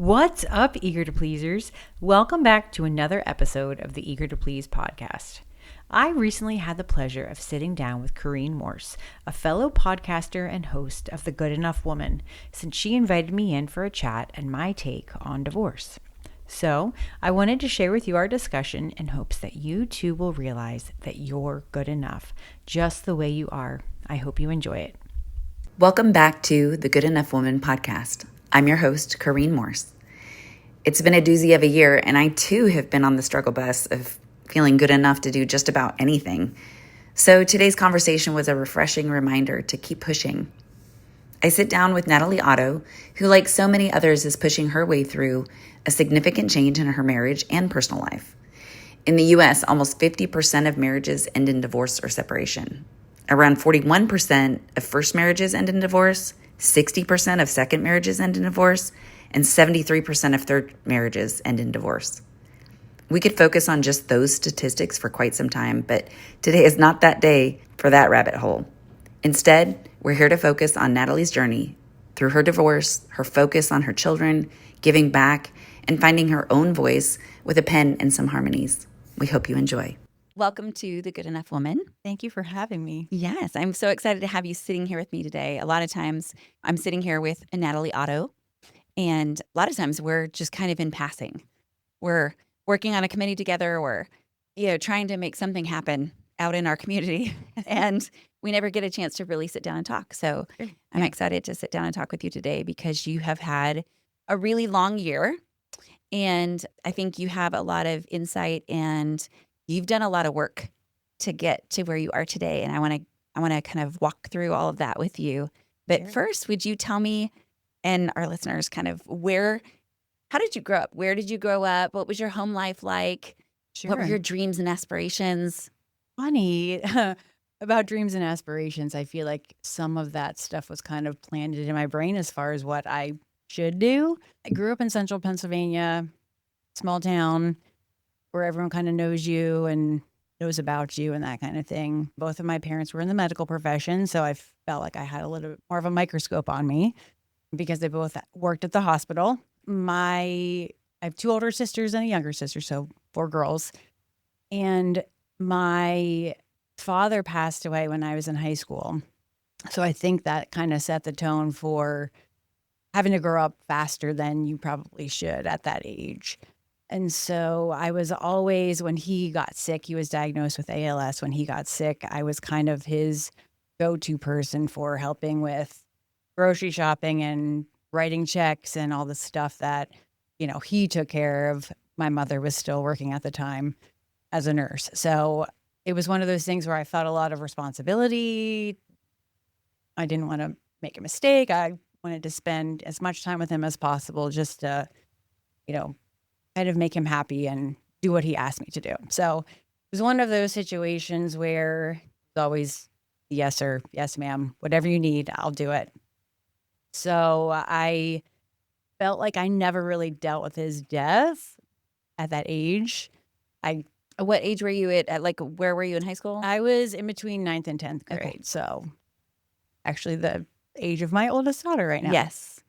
What's up, Eager to Pleasers? Welcome back to another episode of the Eager to Please podcast. I recently had the pleasure of sitting down with Corrine Morse, a fellow podcaster and host of The Good Enough Woman, since she invited me in for a chat and my take on divorce. So, I wanted to share with you our discussion in hopes that you too will realize that you're good enough, just the way you are. I hope you enjoy it. Welcome back to the Good Enough Woman podcast. I'm your host, Corrine Morse. It's been a doozy of a year, and I too have been on the struggle bus of feeling good enough to do just about anything. So today's conversation was a refreshing reminder to keep pushing. I sit down with Natalie Otto, who, like so many others, is pushing her way through a significant change in her marriage and personal life. In the U.S., almost 50% of marriages end in divorce or separation. Around 41% of first marriages end in divorce, 60% of second marriages end in divorce, and 73% of third marriages end in divorce. We could focus on just those statistics for quite some time, but today is not that day for that rabbit hole. Instead, we're here to focus on Natalie's journey through her divorce, her focus on her children, giving back, and finding her own voice with a pen and some harmonies. We hope you enjoy. Welcome to The Good Enough Woman. Thank you for having me. Yes, I'm so excited to have you sitting here with me today. A lot of times I'm sitting here with Natalie Otto, and a lot of times we're just kind of in passing. We're working on a committee together or, trying to make something happen out in our community. And we never get a chance to really sit down and talk. So I'm excited to sit down and talk with you today because you have had a really long year. And I think you have a lot of insight and you've done a lot of work to get to where you are today. And I want to kind of walk through all of that with you. But first, would you tell me and our listeners kind of how did you grow up? Where did you grow up? What was your home life like? Sure. What were your dreams and aspirations? Funny about dreams and aspirations. I feel like some of that stuff was kind of planted in my brain as far as what I should do. I grew up in central Pennsylvania, small town where everyone kind of knows you and knows about you and that kind of thing. Both of my parents were in the medical profession, so I felt like I had a little bit more of a microscope on me because they both worked at the hospital. I have two older sisters and a younger sister, so 4 girls. And my father passed away when I was in high school. So I think that kind of set the tone for having to grow up faster than you probably should at that age. And so I was always, when he got sick, he was diagnosed with ALS. When he got sick, I was kind of his go-to person for helping with grocery shopping and writing checks and all the stuff that, he took care of. My mother was still working at the time as a nurse. So it was one of those things where I felt a lot of responsibility. I didn't want to make a mistake. I wanted to spend as much time with him as possible just to, kind of make him happy and do what he asked me to do. So it was one of those situations where it's always yes, sir, yes, ma'am, whatever you need, I'll do it. So I felt like I never really dealt with his death at that age. What age were you at like, where were you in high school? I was in between 9th and 10th grade. Okay. So actually the age of my oldest daughter right now. Yes.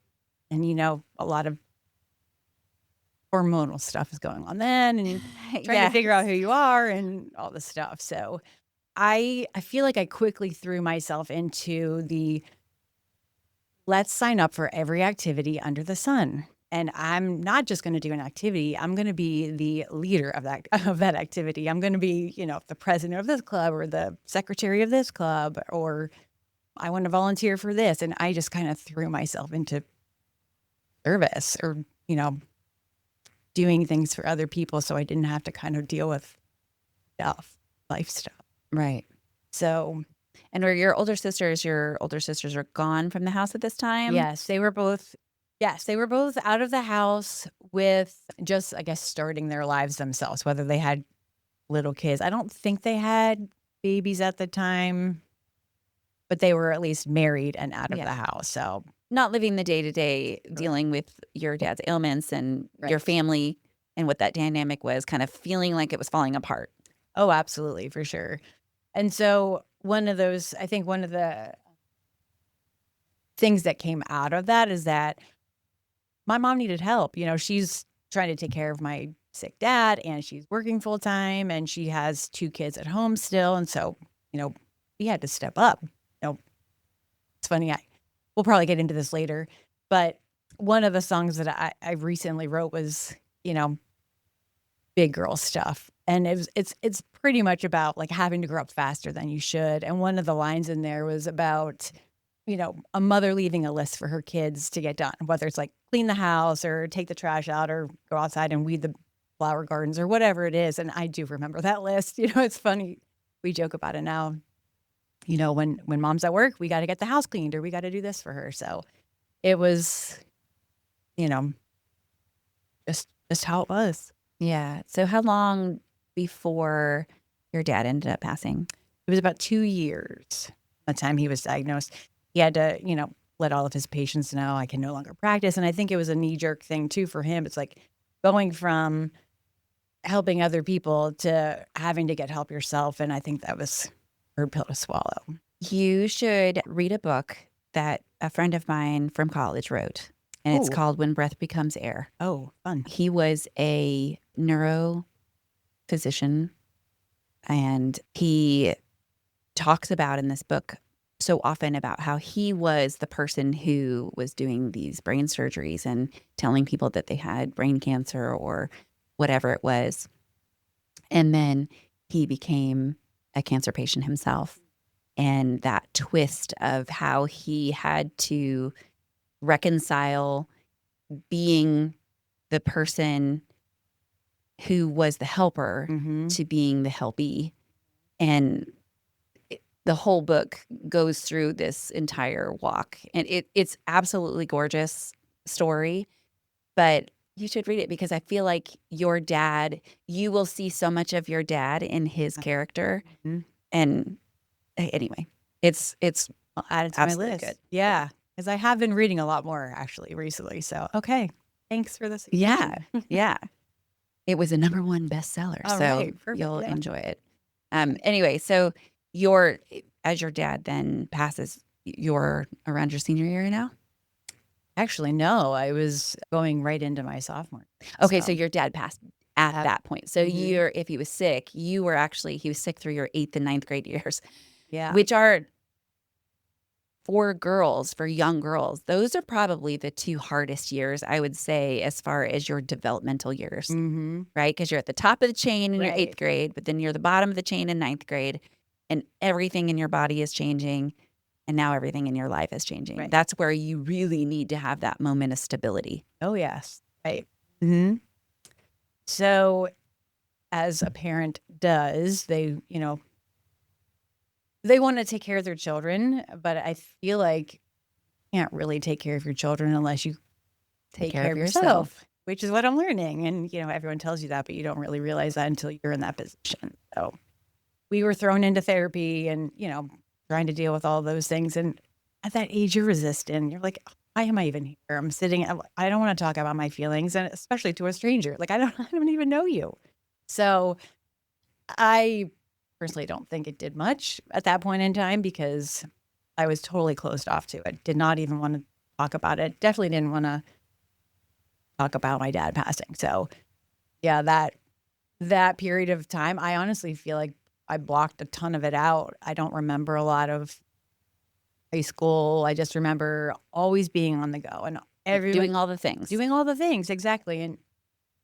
And, a lot of hormonal stuff is going on then and trying to figure out who you are and all this stuff. So I feel like I quickly threw myself into the let's sign up for every activity under the sun. And I'm not just going to do an activity. I'm going to be the leader of that activity. I'm going to be, the president of this club or the secretary of this club, or I want to volunteer for this. And I just kind of threw myself into service or, doing things for other people so I didn't have to kind of deal with life stuff. Right. So, and were your older sisters are gone from the house at this time? Yes, they were both out of the house with just, I guess, starting their lives themselves, whether they had little kids. I don't think they had babies at the time, but they were at least married and out of the house. So not living the day-to-day, dealing with your dad's ailments and your family and what that dynamic was, kind of feeling like it was falling apart. Oh, absolutely, for sure. And so one of the things that came out of that is that my mom needed help. She's trying to take care of my sick dad, and she's working full time, and she has 2 kids at home still. And so, we had to step up. It's funny. We'll probably get into this later, but one of the songs that I recently wrote was, big girl stuff. And it's pretty much about like having to grow up faster than you should. And one of the lines in there was about, a mother leaving a list for her kids to get done, whether it's like clean the house or take the trash out or go outside and weed the flower gardens or whatever it is. And I do remember that list. It's funny. We joke about it now. When mom's at work, we got to get the house cleaned or we got to do this for her. So it was, just how it was. Yeah. So how long before your dad ended up passing? It was about 2 years by the time he was diagnosed. He had to, let all of his patients know I can no longer practice. And I think it was a knee-jerk thing too for him. It's like going from helping other people to having to get help yourself. And I think that was a hard pill to swallow. You should read a book that a friend of mine from college wrote. And it's called When Breath Becomes Air. Oh, fun. He was a neurophysician, and he talks about in this book so often about how he was the person who was doing these brain surgeries and telling people that they had brain cancer or whatever it was. And then he became a cancer patient himself. And that twist of how he had to reconcile being the person who was the helper to being the helpee. And the whole book goes through this entire walk. And it's absolutely gorgeous story. But you should read it because I feel like your dad, you will see so much of your dad in his character. And anyway, it's I'll add it to my list. Good. Yeah. Because I have been reading a lot more actually recently. So, okay. Thanks for this. Yeah. Yeah. It was a #1 bestseller. All so right, perfect, you'll enjoy it. Anyway, so as your dad then passes, you're around your senior year now? Actually, no. I was going right into my sophomore. Okay. So your dad passed at that point. So if he was sick, he was sick through your 8th and 9th grade years. Yeah. Which are for young girls, those are probably the 2 hardest years, I would say, as far as your developmental years, right? Because you're at the top of the chain in your 8th grade, but then you're the bottom of the chain in 9th grade, and everything in your body is changing, and now everything in your life is changing. Right. That's where you really need to have that moment of stability. Oh, yes. Right. So as a parent does, they want to take care of their children, but I feel like you can't really take care of your children unless you take care of yourself, which is what I'm learning. And, everyone tells you that, but you don't really realize that until you're in that position. So we were thrown into therapy and, trying to deal with all those things. And at that age, you're resistant. You're like, why am I even here? I'm sitting, I don't want to talk about my feelings, and especially to a stranger. Like, I don't even know you. So I personally don't think it did much at that point in time because I was totally closed off to it. Did not even want to talk about it. Definitely didn't want to talk about my dad passing. So yeah, that period of time, I honestly feel like I blocked a ton of it out. I don't remember a lot of high school. I just remember always being on the go and doing all the things. Doing all the things, exactly. And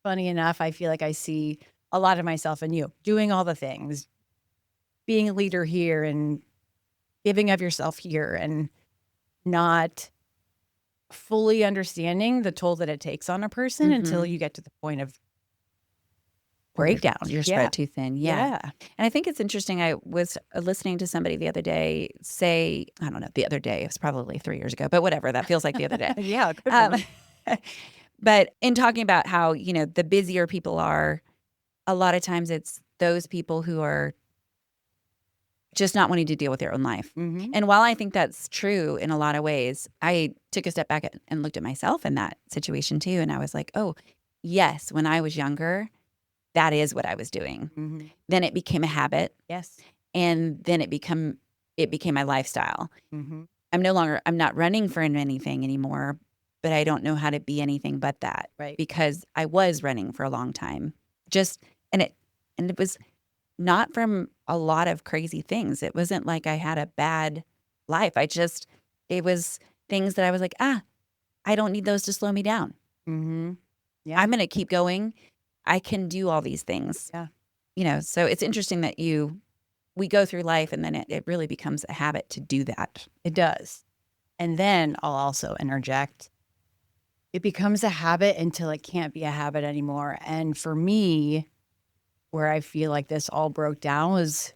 funny enough, I feel like I see a lot of myself in you, doing all the things, being a leader here and giving of yourself here and not fully understanding the toll that it takes on a person until you get to the point of breakdown. You're spread too thin. Yeah. And I think it's interesting. I was listening to somebody the other day say, I don't know, the other day, it was probably 3 years ago, but whatever. That feels like the other day. Yeah. But in talking about how, the busier people are, a lot of times it's those people who are just not wanting to deal with their own life. And while I think that's true in a lot of ways, I took a step back and looked at myself in that situation too. And I was like, oh, yes, when I was younger, that is what I was doing. Then it became a habit. Yes. And then it became my lifestyle. I'm not running for anything anymore, but I don't know how to be anything but that. Right. Because I was running for a long time. And it was not from a lot of crazy things. It wasn't like I had a bad life. It was things that I was like, I don't need those to slow me down. Mm-hmm. Yeah. I'm going to keep going. I can do all these things. Yeah. So it's interesting that we go through life and then it really becomes a habit to do that. It does. And then I'll also interject. It becomes a habit until it can't be a habit anymore. And for me, where I feel like this all broke down was,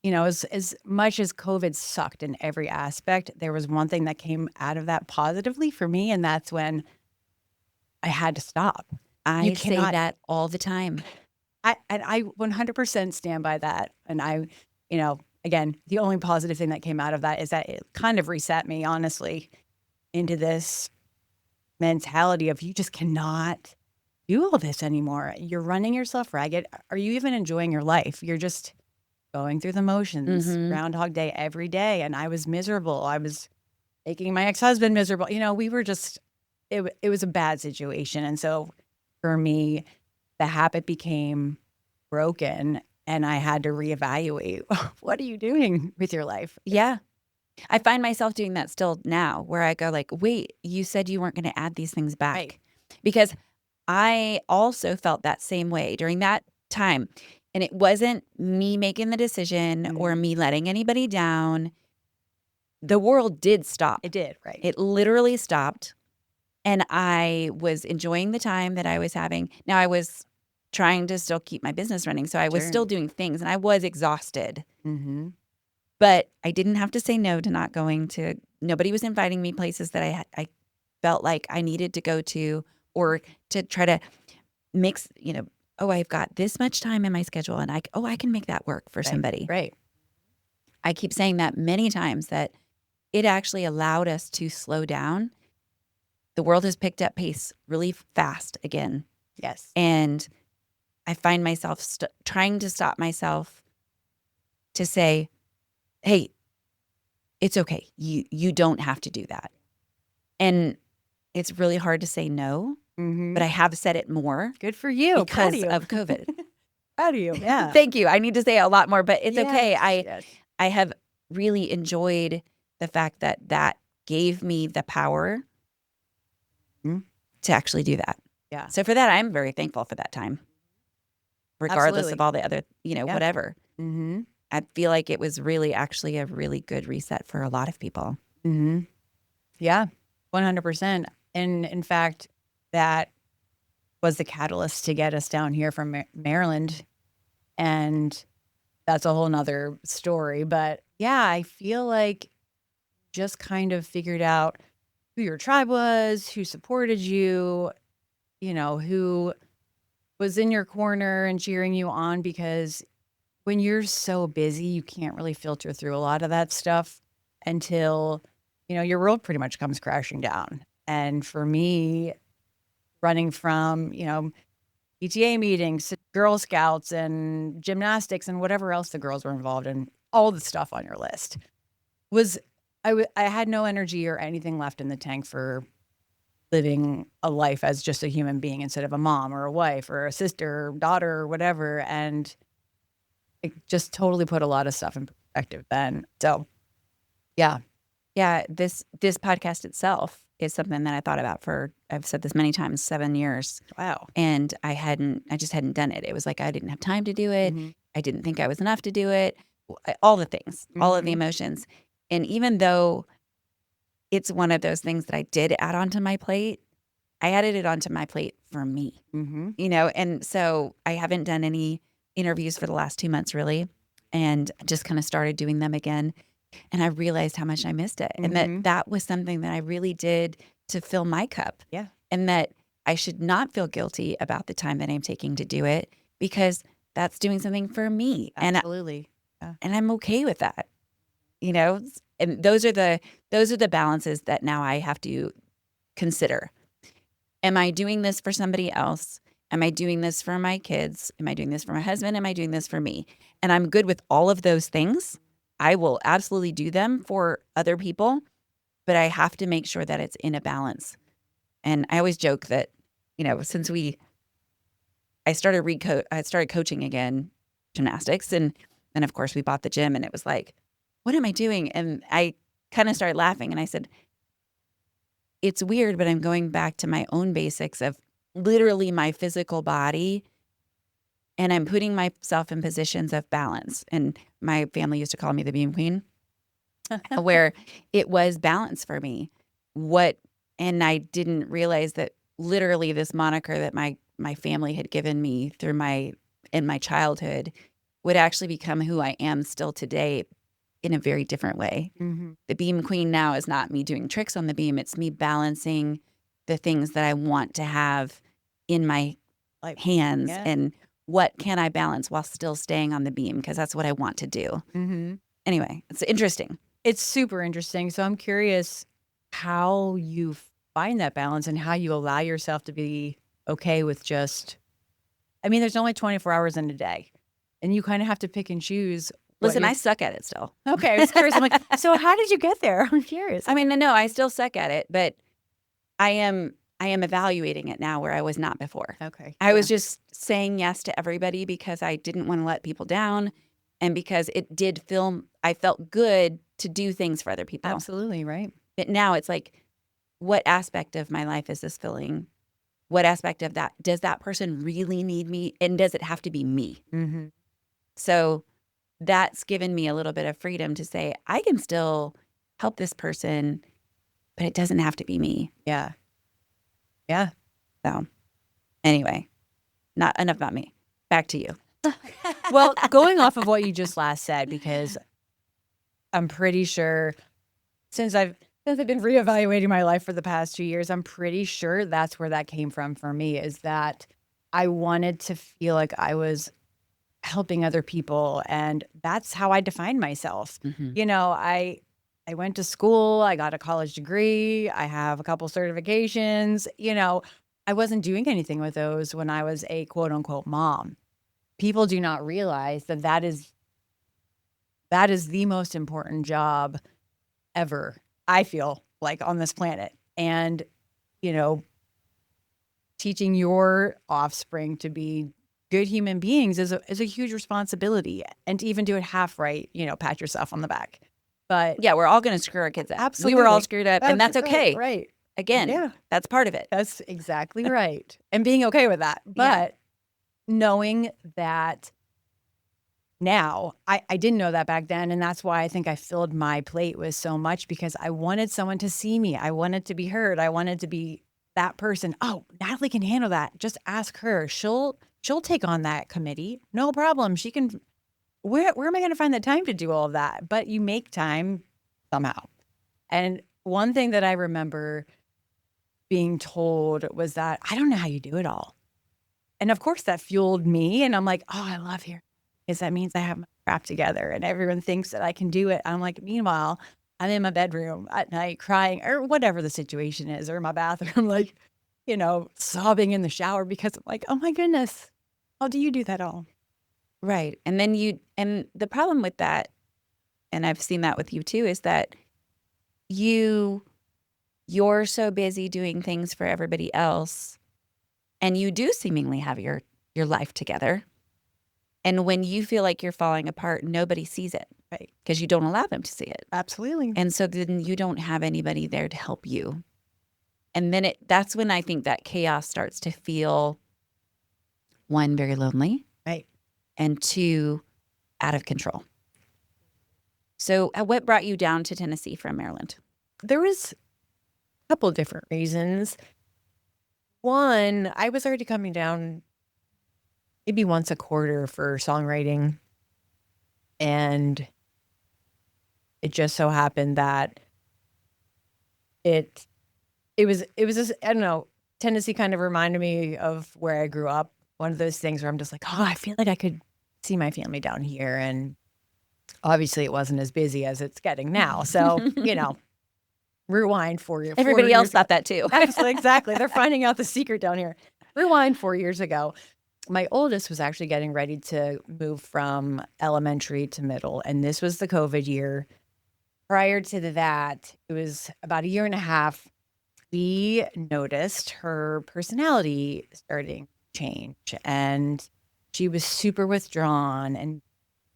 as much as COVID sucked in every aspect, there was one thing that came out of that positively for me. And that's when I had to stop. I say that all the time. I 100% stand by that. And again, the only positive thing that came out of that is that it kind of reset me, honestly, into this mentality of you just cannot do all this anymore. You're running yourself ragged. Are you even enjoying your life? You're just going through the motions, Groundhog Day every day. And I was miserable. I was making my ex-husband miserable. We were just, it was a bad situation. And so for me, the habit became broken and I had to reevaluate. What are you doing with your life? Yeah. I find myself doing that still now where I go like, wait, you said you weren't going to add these things back. Right. Because I also felt that same way during that time. And it wasn't me making the decision or me letting anybody down. The world did stop. It did, right. It literally stopped. And I was enjoying the time that I was having. Now I was trying to still keep my business running. So I was still doing things and I was exhausted. Mm-hmm. But I didn't have to say no to not going to, nobody was inviting me places that I felt like I needed to go to or to try to mix, I've got this much time in my schedule and I can make that work for somebody. Right. I keep saying that many times that it actually allowed us to slow down. The world has picked up pace really fast again. Yes. And I find myself trying to stop myself to say, hey, it's okay. You don't have to do that. And it's really hard to say no, but I have said it more. Good for you. Because of COVID. Proud of you. Yeah. Thank you. I need to say it a lot more, but it's okay. Yes. I have really enjoyed the fact that gave me the power to actually do that. Yeah. So for that, I'm very thankful for that time, regardless of all the other, whatever. Mm-hmm. I feel like it was really actually a really good reset for a lot of people. Mm-hmm. Yeah, 100%. And in fact, that was the catalyst to get us down here from Maryland. And that's a whole nother story. But yeah, I feel like just kind of figured out who your tribe was, who supported you, who was in your corner and cheering you on, because when you're so busy, you can't really filter through a lot of that stuff until, your world pretty much comes crashing down. And for me, running from, PTA meetings, Girl Scouts and gymnastics and whatever else the girls were involved in, all the stuff on your list, I had no energy or anything left in the tank for living a life as just a human being instead of a mom or a wife or a sister or daughter or whatever. And it just totally put a lot of stuff in perspective then. So, yeah. Yeah, this podcast itself is something that I thought about for, I've said this many times, 7 years. Wow. And I just hadn't done it. It was like I didn't have time to do it. I didn't think I was enough to do it. All the things, all of the emotions. And even though it's one of those things that I did add onto my plate, I added it onto my plate for me, and so I haven't done any interviews for the last 2 months really, and just kind of started doing them again. And I realized how much I missed it, and that was something that I really did to fill my cup. Yeah. And that I should not feel guilty about the time that I'm taking to do it, because that's doing something for me. Absolutely. And I'm okay with that. And those are the balances that now I have to consider. Am I doing this for somebody else? Am I doing this for my kids? Am I doing this for my husband? Am I doing this for me? And I'm good with all of those things. I will absolutely do them for other people, but I have to make sure that it's in a balance. And I always joke that, since I started coaching again, gymnastics. And then of course we bought the gym and it was like, what am I doing? And I kind of started laughing and I said, it's weird, but I'm going back to my own basics of literally my physical body. And I'm putting myself in positions of balance. And my family used to call me the beam queen, where it was balance for me. And I didn't realize that literally this moniker that my family had given me in my childhood would actually become who I am still today in a very different way. Mm-hmm. The beam queen now is not me doing tricks on the beam. It's me balancing the things that I want to have in my hands and what can I balance while still staying on the beam, because that's what I want to do. Mm-hmm. Anyway, it's interesting. It's super interesting. So I'm curious how you find that balance and how you allow yourself to be okay with there's only 24 hours in a day and you kind of have to pick and choose. Listen, I suck at it still. Okay, I was curious. I'm like, so how did you get there? I'm curious. I mean, no, I still suck at it, but I am evaluating it now where I was not before. Okay. I was just saying yes to everybody because I didn't want to let people down and because I felt good to do things for other people. Absolutely, right. But now it's like, what aspect of my life is this filling? What aspect of that? Does that person really need me? And does it have to be me? Mm-hmm. So that's given me a little bit of freedom to say, I can still help this person, but it doesn't have to be me. Yeah. Yeah. So anyway, not enough about me. Back to you. Well, going off of what you just last said, because I'm pretty sure since I've been reevaluating my life for the past 2 years, I'm pretty sure that's where that came from for me, is that I wanted to feel like I was helping other people. And that's how I defined myself. Mm-hmm. I went to school, I got a college degree, I have a couple certifications. I wasn't doing anything with those when I was a quote unquote mom. People do not realize that is the most important job ever, I feel like, on this planet. And, teaching your offspring to be good human beings is a huge responsibility. And to even do it half right, pat yourself on the back. But yeah, we're all going to screw our kids up. Absolutely. We were all screwed up, and that's okay. Right. Again, Yeah. That's part of it. That's exactly right. And being okay with that. But knowing that now, I didn't know that back then. And that's why I think I filled my plate with so much, because I wanted someone to see me. I wanted to be heard. I wanted to be that person. Oh, Natalie can handle that. Just ask her. She'll take on that committee. No problem. She can. Where am I going to find the time to do all of that? But you make time somehow. And one thing that I remember being told was that I don't know how you do it all. And of course that fueled me. And I'm like, oh, I love here. Because that means I have my crap together and everyone thinks that I can do it. I'm like, meanwhile, I'm in my bedroom at night crying, or whatever the situation is, or in my bathroom, like, sobbing in the shower because I'm like, oh my goodness, how do you do that all? Right. And then and the problem with that, and I've seen that with you too, is that you're so busy doing things for everybody else, and you do seemingly have your life together. And when you feel like you're falling apart, nobody sees it, right? Because you don't allow them to see it. Absolutely. And so then you don't have anybody there to help you. And then that's when I think that chaos starts to feel, one, very lonely. Right. And two, out of control. So what brought you down to Tennessee from Maryland? There was a couple of different reasons. One, I was already coming down maybe once a quarter for songwriting. And it just so happened that it was just, I don't know, Tennessee kind of reminded me of where I grew up. One of those things where I'm just like, oh, I feel like I could see my family down here. And obviously it wasn't as busy as it's getting now. So, rewind 4 years. Everybody else thought that too. Absolutely, exactly. They're finding out the secret down here. Rewind 4 years ago. My oldest was actually getting ready to move from elementary to middle. And this was the COVID year. Prior to that, it was about a year and a half. we noticed her personality starting to change, and she was super withdrawn and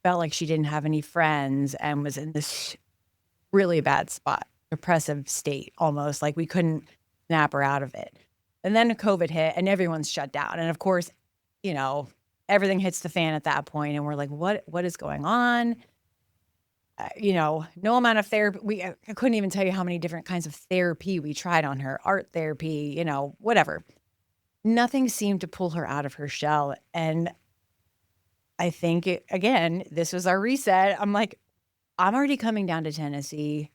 felt like she didn't have any friends and was in this really bad spot, depressive state, almost like we couldn't snap her out of it. And then COVID hit and everyone's shut down. And of course, you know, everything hits the fan at that point, and we're like, what is going on? No amount of therapy. I couldn't even tell you how many different kinds of therapy we tried on her, art therapy, whatever. Nothing seemed to pull her out of her shell. And I think, again, this was our reset. I'm like, I'm already coming down to Tennessee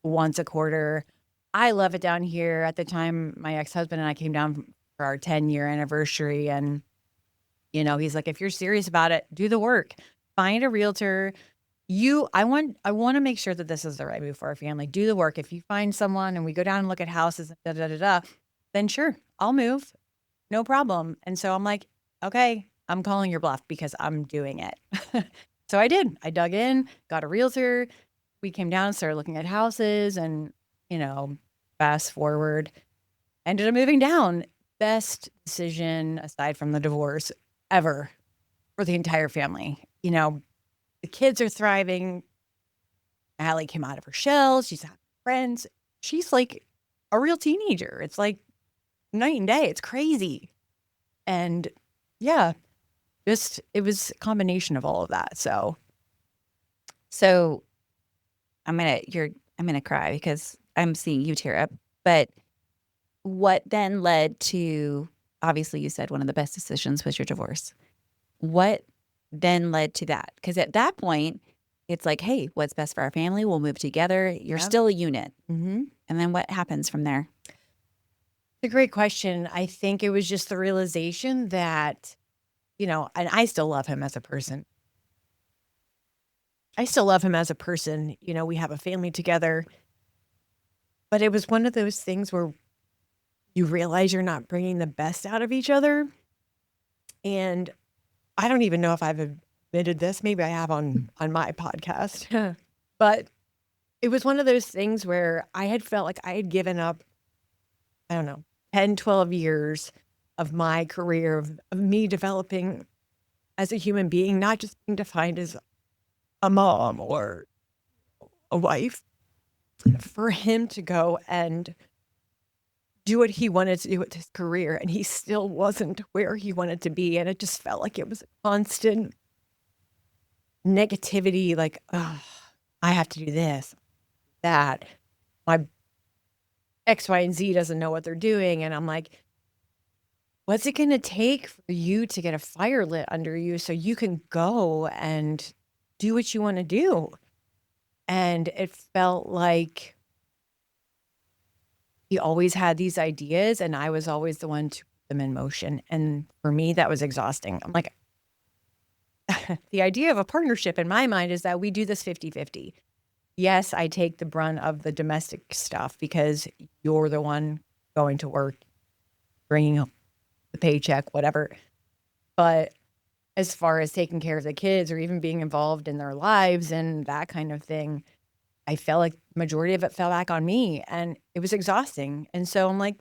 once a quarter. I love it down here. At the time, my ex-husband and I came down for our 10-year anniversary. And, he's like, if you're serious about it, do the work. Find a realtor. I want to make sure that this is the right move for our family. Do the work. If you find someone and we go down and look at houses, then sure, I'll move. No problem. And so I'm like, okay, I'm calling your bluff because I'm doing it. So I did. I dug in, got a realtor. We came down, started looking at houses, and, fast forward, ended up moving down. Best decision aside from the divorce ever for the entire family. The kids are thriving. Allie came out of her shell. She's having friends. She's like a real teenager. It's like night and day. It's crazy. And yeah, it was a combination of all of that. So I'm gonna cry because I'm seeing you tear up. But what then led to, obviously you said one of the best decisions was your divorce. What then led to that? Because at that point, it's like, hey, what's best for our family? We'll move together. You're still a unit. Mm-hmm. And then what happens from there? It's a great question. I think it was just the realization that, and I still love him as a person. We have a family together. But it was one of those things where you realize you're not bringing the best out of each other. And I don't even know if I've admitted this. Maybe I have on my podcast. But it was one of those things where I had felt like I had given up, I don't know, 10, 12 years of my career, of me developing as a human being, not just being defined as a mom or a wife, for him to go and do what he wanted to do with his career. And he still wasn't where he wanted to be. And it just felt like it was a constant negativity, like, oh, I have to do this, that. My X, Y, and Z doesn't know what they're doing. And I'm like, what's it going to take for you to get a fire lit under you so you can go and do what you want to do? And it felt like he always had these ideas and I was always the one to put them in motion. And for me, that was exhausting. I'm like, the idea of a partnership in my mind is that we do this 50-50. Yes, I take the brunt of the domestic stuff because you're the one going to work, bringing up the paycheck, whatever. But as far as taking care of the kids or even being involved in their lives and that kind of thing, I felt like the majority of it fell back on me and it was exhausting. And so I'm like,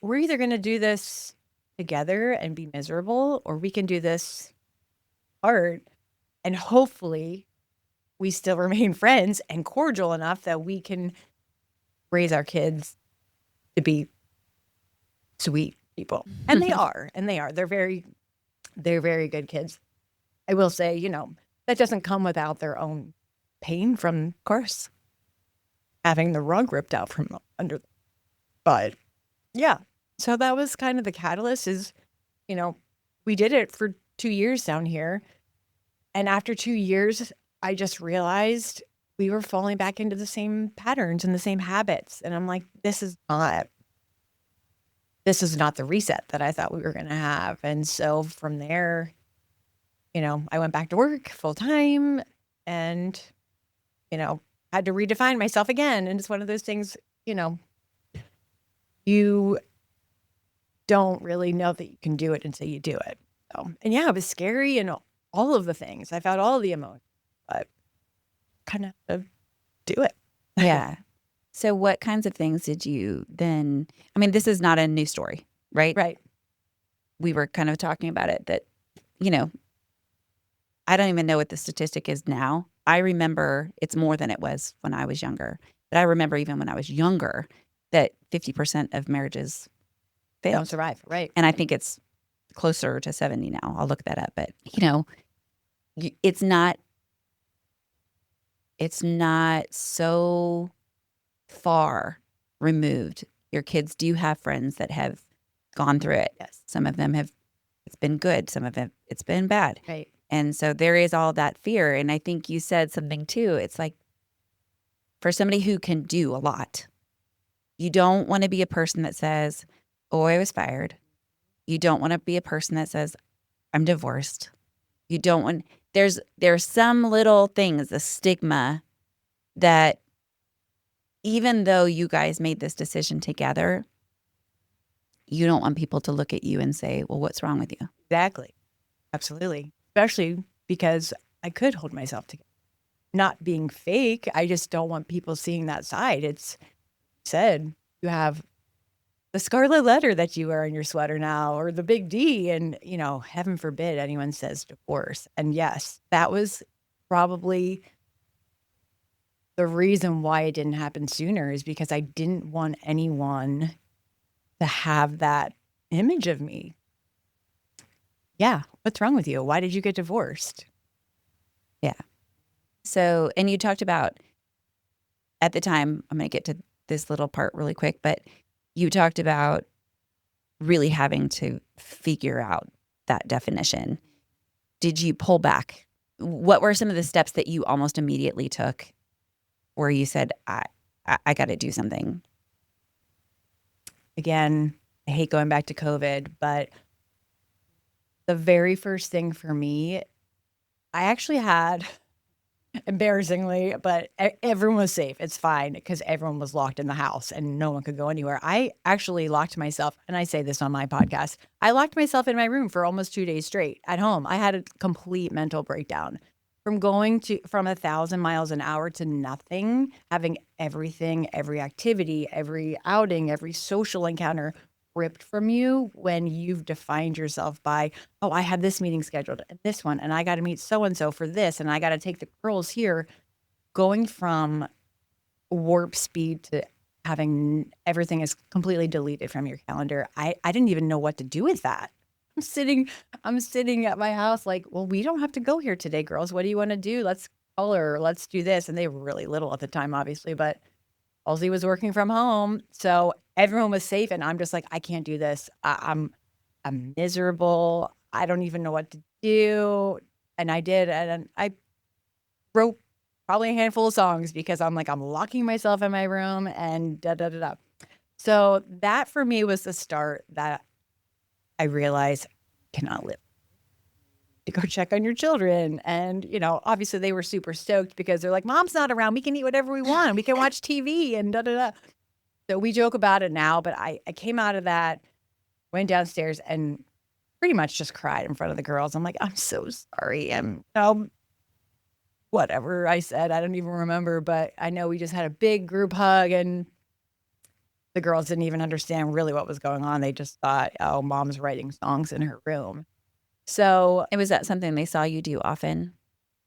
we're either going to do this together and be miserable, or we can do this hard and hopefully we still remain friends and cordial enough that we can raise our kids to be sweet people. And they are. They're very good kids. I will say, that doesn't come without their own pain from, of course, having the rug ripped out from under them. But yeah, so that was kind of the catalyst is, we did it for 2 years down here. And after 2 years, I just realized we were falling back into the same patterns and the same habits. And I'm like, this is not the reset that I thought we were going to have. And so from there, I went back to work full time and, had to redefine myself again. And it's one of those things, you don't really know that you can do it until you do it. So, and yeah, it was scary and all of the things. I felt all the emotions, but kind of do it. Yeah. So what kinds of things did you then, I mean, this is not a new story, right? Right. We were kind of talking about it that, you know, I don't even know what the statistic is now. I remember it's more than it was when I was younger. But I remember even when I was younger that 50% of marriages Don't failed. survive. Right. And I think it's closer to 70 now. I'll look that up. But, you know, it's not so far removed. Your kids do have friends that have gone through it. Yes. Some of them have, it's been good. Some of them, it's been bad. Right. And so there is all that fear. And I think you said something too. It's like for somebody who can do a lot, you don't want to be a person that says, oh, I was fired. You don't want to be a person that says, I'm divorced. You don't want, there's some little things, a stigma that even though you guys made this decision together, you don't want people to look at you and say, well, what's wrong with you? Exactly. Absolutely. Especially because I could hold myself together. Not being fake. I just don't want people seeing that side. It's said you have the scarlet letter that you wear in your sweater now, or the big D. And, you know, heaven forbid anyone says divorce. And yes, that was probably the reason why it didn't happen sooner, is because I didn't want anyone to have that image of me. Yeah. What's wrong with you? Why did you get divorced? Yeah. So, and you talked about at the time, I'm going to get to this little part really quick, but you talked about really having to figure out that definition. Did you pull back? What were some of the steps that you almost immediately took where you said, I got to do something? Again, I hate going back to COVID, but the very first thing for me, I actually had, embarrassingly, but everyone was safe. It's fine because everyone was locked in the house and no one could go anywhere. I actually locked myself, and I say this on my podcast, I locked myself in my room for almost 2 days straight at home. I had a complete mental breakdown from going from 1,000 miles an hour to nothing, having everything, every activity, every outing, every social encounter ripped from you when you've defined yourself by, oh, I have this meeting scheduled and this one, and I got to meet so-and-so for this, and I got to take the girls here. Going from warp speed to having everything is completely deleted from your calendar. I didn't even know what to do with that. I'm sitting at my house like, well, we don't have to go here today, girls. What do you want to do? Let's color, let's do this. And they were really little at the time, obviously, but Halsey was working from home. So everyone was safe. And I'm just like, I can't do this. I'm miserable. I don't even know what to do. And I did. And I wrote probably a handful of songs because I'm like, I'm locking myself in my room and da da da da. So that for me was the start that I realized I cannot live. To go check on your children. And, you know, obviously they were super stoked because they're like, Mom's not around. We can eat whatever we want. We can watch TV and da da da. So we joke about it now, but I came out of that, went downstairs and pretty much just cried in front of the girls. I'm like, I'm so sorry. And whatever I said, I don't even remember, but I know we just had a big group hug and the girls didn't even understand really what was going on. They just thought, oh, Mom's writing songs in her room. So And was that something they saw you do often?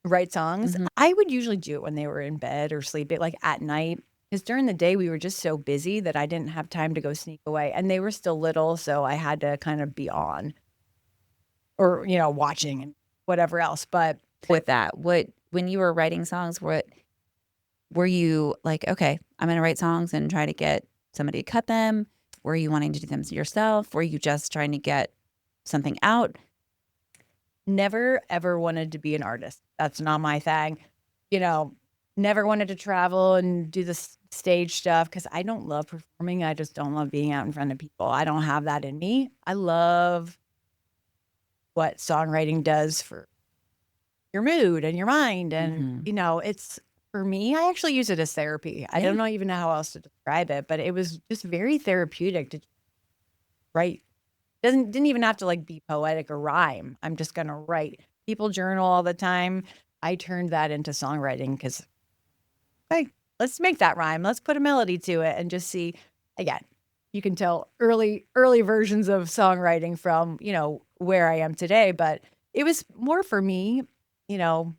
write songs. Mhm. I would usually do it when they were in bed or sleeping, like at night. Because during the day we were just so busy that I didn't have time to go sneak away. And they were still little, so I had to kind of be on or, you know, watching and whatever else. But With that, when you were writing songs, what were you like, okay, I'm going to write songs and try to get somebody to cut them? Were you wanting to do them yourself? Were you just trying to get something out? never ever wanted to be an artist. That's not my thing. You know, never wanted to travel and do the stage stuff because I don't love performing. I just don't love being out in front of people. I don't have that in me. I love what songwriting does for your mood and your mind. And, Mhm. you know, it's for me, I actually use it as therapy. I don't know even know how else to describe it, but it was just very therapeutic to write. Didn't even have to like be poetic or rhyme. I'm just gonna write. People journal all the time. I turned that into songwriting because I let's make that rhyme. Let's put a melody to it and just see. Again, you can tell early versions of songwriting from, where I am today, but it was more for me, and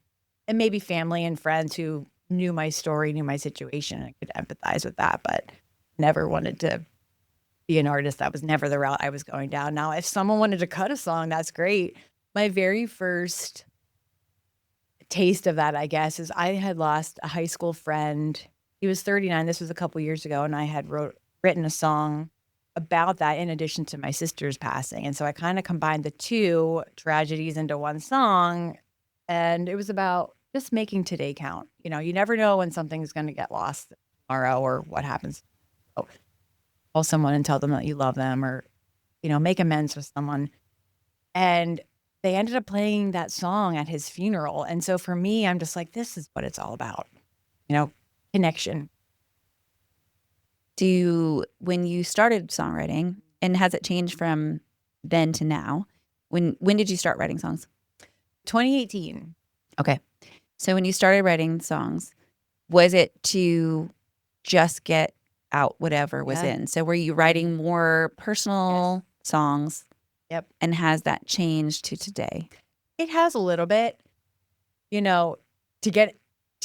maybe family and friends who knew my story, knew my situation, and could empathize with that, but never wanted to be an artist. That was never the route I was going down. Now, if someone wanted to cut a song, that's great. My very first taste of that, I guess, is I had lost a high school friend. He was 39. This was a couple years ago, and I had written a song about that in addition to my sister's passing. And so I kind of combined the two tragedies into one song, and it was about just making today count. You never know when something's going to get lost tomorrow or what happens. So call someone and tell them that you love them, or, make amends with someone. And they ended up playing that song at his funeral. And so for me, I'm just like, this is what it's all about, connection. When you started songwriting, and has it changed from then to now? When did you start writing songs? 2018. Okay. So when you started writing songs, was it to just get out whatever was in? So were you writing more personal songs? Yep. And has that changed to today? It has a little bit. To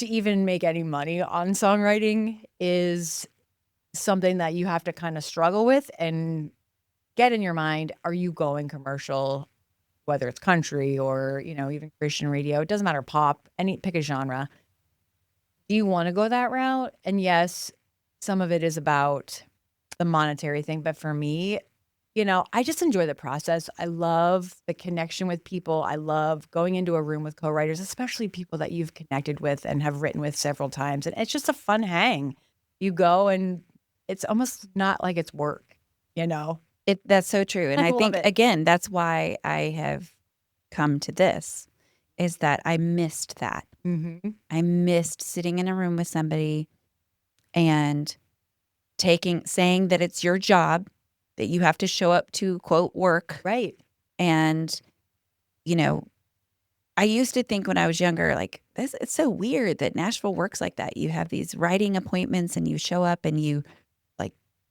even make any money on songwriting is something that you have to kind of struggle with and get in your mind. Are you going commercial, whether it's country or, even Christian radio? It doesn't matter, pop, pick a genre. Do you want to go that route? And yes, some of it is about the monetary thing. But for me, I just enjoy the process. I love the connection with people. I love going into a room with co-writers, especially people that you've connected with and have written with several times. And it's just a fun hang. You go and it's almost not like it's work, That's so true. And I think, it. again, that's why I have come to this, is that I missed that. Mm-hmm. I missed sitting in a room with somebody and saying that it's your job, that you have to show up to, quote, work. Right. And, I used to think when I was younger, like, it's so weird that Nashville works like that. You have these writing appointments and you show up and you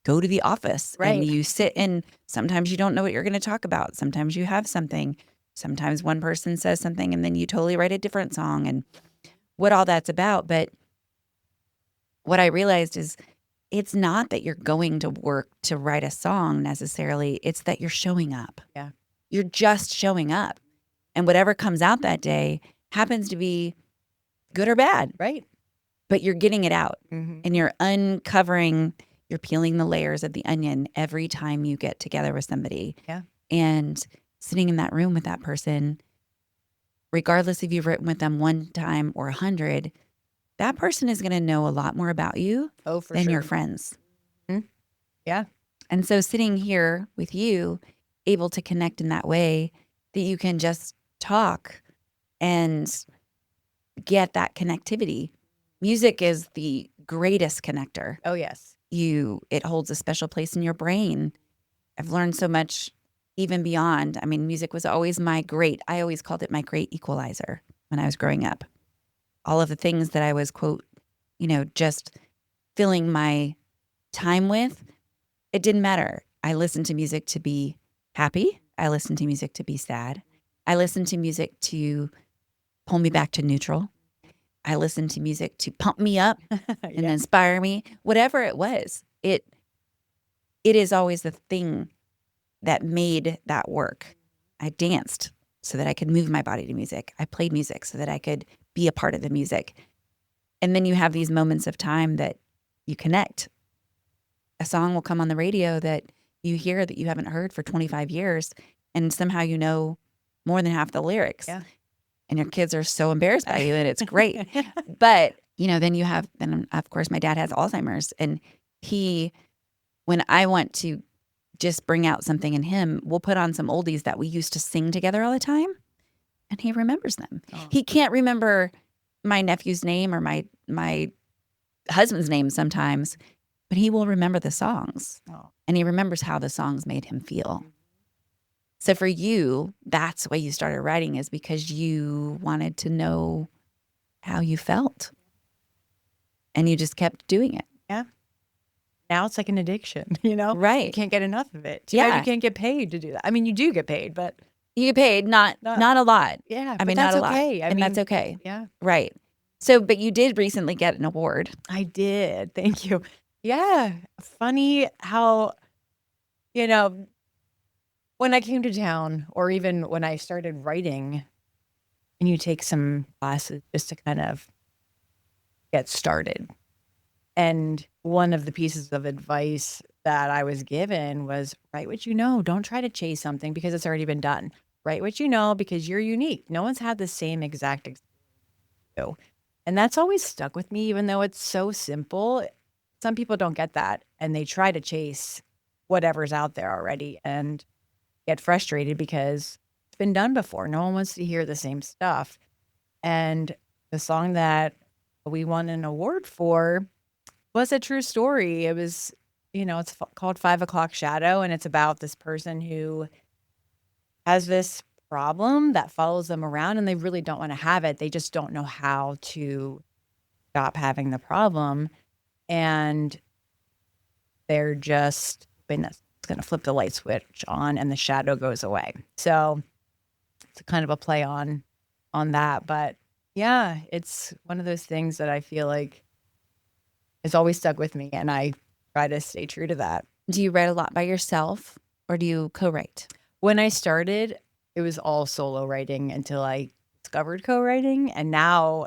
go to the office and you sit, and sometimes you don't know what you're going to talk about. Sometimes you have something. Sometimes one person says something and then you totally write a different song, and what all that's about. But what I realized is it's not that you're going to work to write a song necessarily. It's that you're showing up. Yeah. You're just showing up. And whatever comes out that day happens to be good or bad. Right. But you're getting it out. Mm-hmm. And you're uncovering, you're peeling the layers of the onion every time you get together with somebody. Yeah. And sitting in that room with that person, regardless if you've written with them one time or 100, that person is going to know a lot more about you than your friends. Mm-hmm. Yeah. And so sitting here with you, able to connect in that way that you can just talk and get that connectivity. Music is the greatest connector. Oh, yes. It holds a special place in your brain. I've learned so much even beyond. I mean, music was always I always called it my great equalizer when I was growing up. All of the things that I was, quote, just filling my time with, it didn't matter. I listened to music to be happy. I listened to music to be sad. I listened to music to pull me back to neutral. I listened to music to pump me up and inspire me. Whatever it was, it is always the thing that made that work. I danced so that I could move my body to music. I played music so that I could be a part of the music. And then you have these moments of time that you connect. A song will come on the radio that you hear that you haven't heard for 25 years, and somehow you know more than half the lyrics. Yeah. And your kids are so embarrassed by you, and it's great. But, then of course my dad has Alzheimer's, and when I want to just bring out something in him, we'll put on some oldies that we used to sing together all the time, and he remembers them. Oh. He can't remember my nephew's name or my husband's name sometimes, but he will remember the songs. Oh. And he remembers how the songs made him feel. So for you, that's why you started writing, is because you wanted to know how you felt. and you just kept doing it. Yeah. Now it's like an addiction, you know? You Right. can't get enough of it. Too bad Yeah. you can't get paid to do that. I mean, you do get paid, but You get paid, not a lot. yeah, I but mean, that's not a lot. okay. I And mean, that's okay. yeah, Right. So, but you did recently get an award. I did. Thank you. Yeah. Funny how, you know, when I came to town or even when I started writing and you take some classes just to kind of get started. And one of the pieces of advice that I was given was write what you know. Don't try to chase something because it's already been done. Write what you know because you're unique. No one's had the same exact experience. You do. And that's always stuck with me, even though it's so simple. Some people don't get that and they try to chase whatever's out there already and get frustrated because it's been done before. No one wants to hear the same stuff. And the song that we won an award for was a true story. It was, it's called 5 o'clock Shadow, and it's about this person who has this problem that follows them around and they really don't want to have it. They just don't know how to stop having the problem. And they're just hoping that it's going to flip the light switch on and the shadow goes away. So it's kind of a play on that. But yeah, it's one of those things that I feel like has always stuck with me, and I try to stay true to that. Do you write a lot by yourself or do you co-write? When I started, it was all solo writing until I discovered co-writing, and now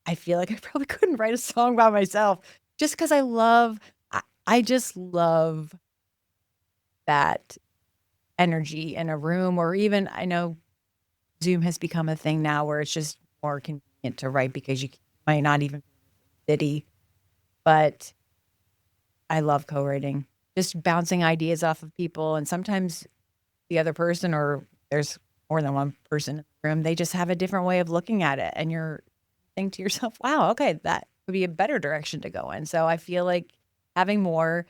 I feel like I probably couldn't write a song by myself just because I just love that energy in a room, or even I know Zoom has become a thing now where it's just more convenient to write because you might not even be in the city, but I love co-writing, just bouncing ideas off of people. And sometimes the other person, or there's more than one person in the room, they just have a different way of looking at it. And you're thinking to yourself, wow, okay, that would be a better direction to go in. So I feel like having more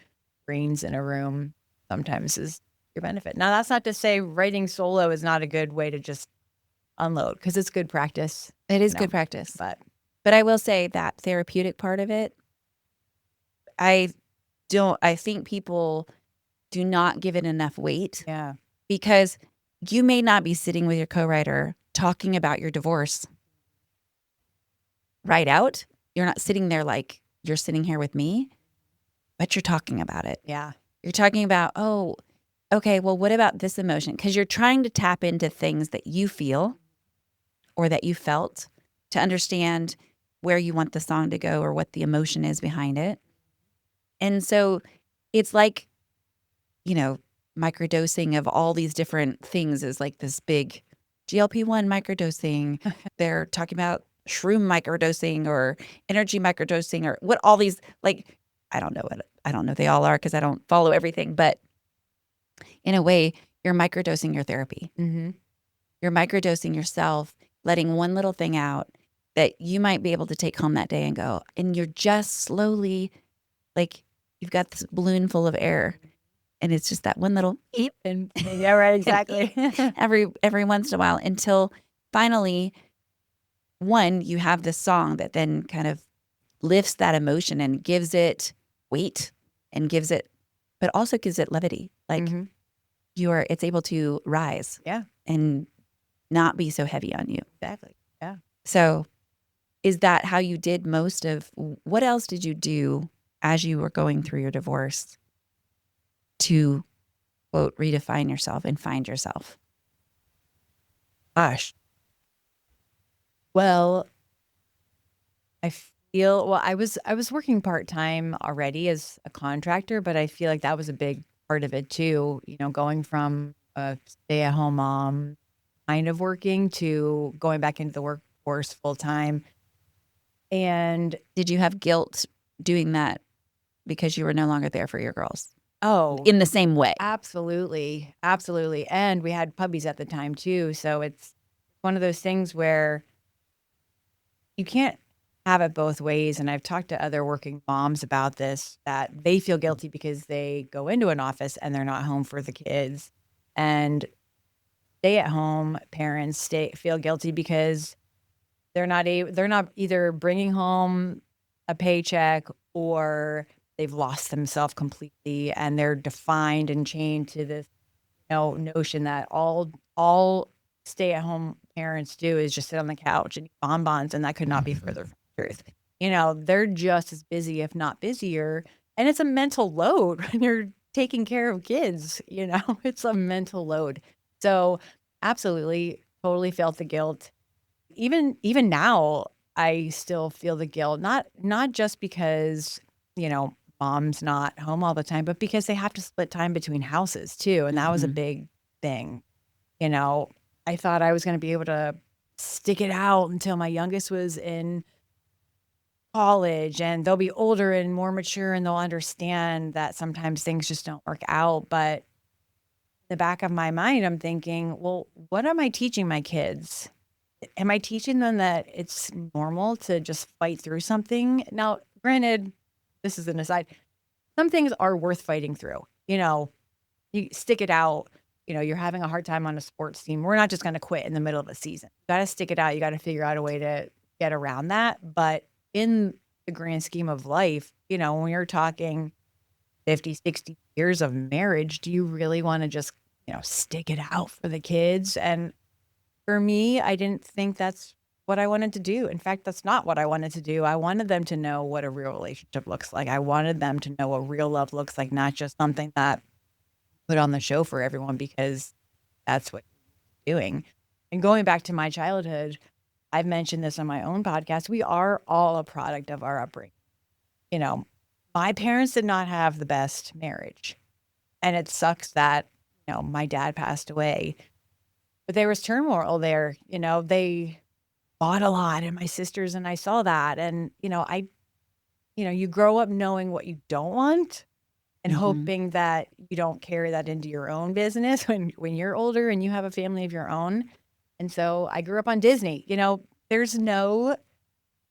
brains in a room sometimes is your benefit. Now, that's not to say writing solo is not a good way to just unload, because it's good practice. It is good practice. But I will say that therapeutic part of it, I think people do not give it enough weight. yeah. Because you may not be sitting with your co-writer talking about your divorce right out. You're not sitting there like you're sitting here with me, but you're talking about it. Yeah. You're talking about, oh, okay, well, what about this emotion? Because you're trying to tap into things that you feel or that you felt to understand where you want the song to go or what the emotion is behind it. And so it's like, microdosing of all these different things is like this big GLP-1 microdosing. They're talking about shroom microdosing or energy microdosing or what all these, like, I don't know what they all are because I don't follow everything. But in a way, you're microdosing your therapy. Mm-hmm. You're microdosing yourself, letting one little thing out that you might be able to take home that day and go. And you're just slowly, like, you've got this balloon full of air. And it's just that one little eep. And yeah, right, exactly. every once in a while until finally, one, you have this song that then kind of lifts that emotion and gives it weight and but also gives it levity. Like it's able to rise. Yeah. And not be so heavy on you. Exactly. Yeah. So is that how you did what else did you do as you were going through your divorce to, quote, redefine yourself and find yourself? Gosh. Well, I was working part-time already as a contractor, but I feel like that was a big part of it too, going from a stay-at-home mom kind of working to going back into the workforce full-time. And did you have guilt doing that because you were no longer there for your girls? Oh, in the same way. Absolutely. Absolutely. And we had puppies at the time too. So it's one of those things where you can't have it both ways. And I've talked to other working moms about this, that they feel guilty because they go into an office and they're not home for the kids. And stay-at-home parents feel guilty because they're not either bringing home a paycheck, or they've lost themselves completely and they're defined and chained to this notion that all stay-at-home parents do is just sit on the couch and eat bonbons, and that could not be further from the truth. They're just as busy, if not busier, and it's a mental load when you're taking care of kids, it's a mental load. So, absolutely, totally felt the guilt. Even now, I still feel the guilt, not just because, mom's not home all the time, but because they have to split time between houses too, and that was a big thing. You know, I thought I was gonna be able to stick it out until my youngest was in college, and they'll be older and more mature, and they'll understand that sometimes things just don't work out. But in the back of my mind, I'm thinking, well, what am I teaching my kids? Am I teaching them that it's normal to just fight through something? Now, granted, this is an aside. Some things are worth fighting through. You stick it out. You're having a hard time on a sports team. We're not just going to quit in the middle of a season. You got to stick it out. You got to figure out a way to get around that. But in the grand scheme of life, when you're talking 50, 60 years of marriage, do you really want to just, stick it out for the kids? And for me, I didn't think that's what I wanted to do. In fact, that's not what I wanted to do. I wanted them to know what a real relationship looks like. I wanted them to know what real love looks like, not just something that put on the show for everyone because that's what you're doing. And going back to my childhood, I've mentioned this on my own podcast. We are all a product of our upbringing. My parents did not have the best marriage. And it sucks that, my dad passed away. But there was turmoil there. They bought a lot, and my sisters and I saw that. And, you grow up knowing what you don't want and hoping that you don't carry that into your own business when you're older and you have a family of your own. And so I grew up on Disney. There's no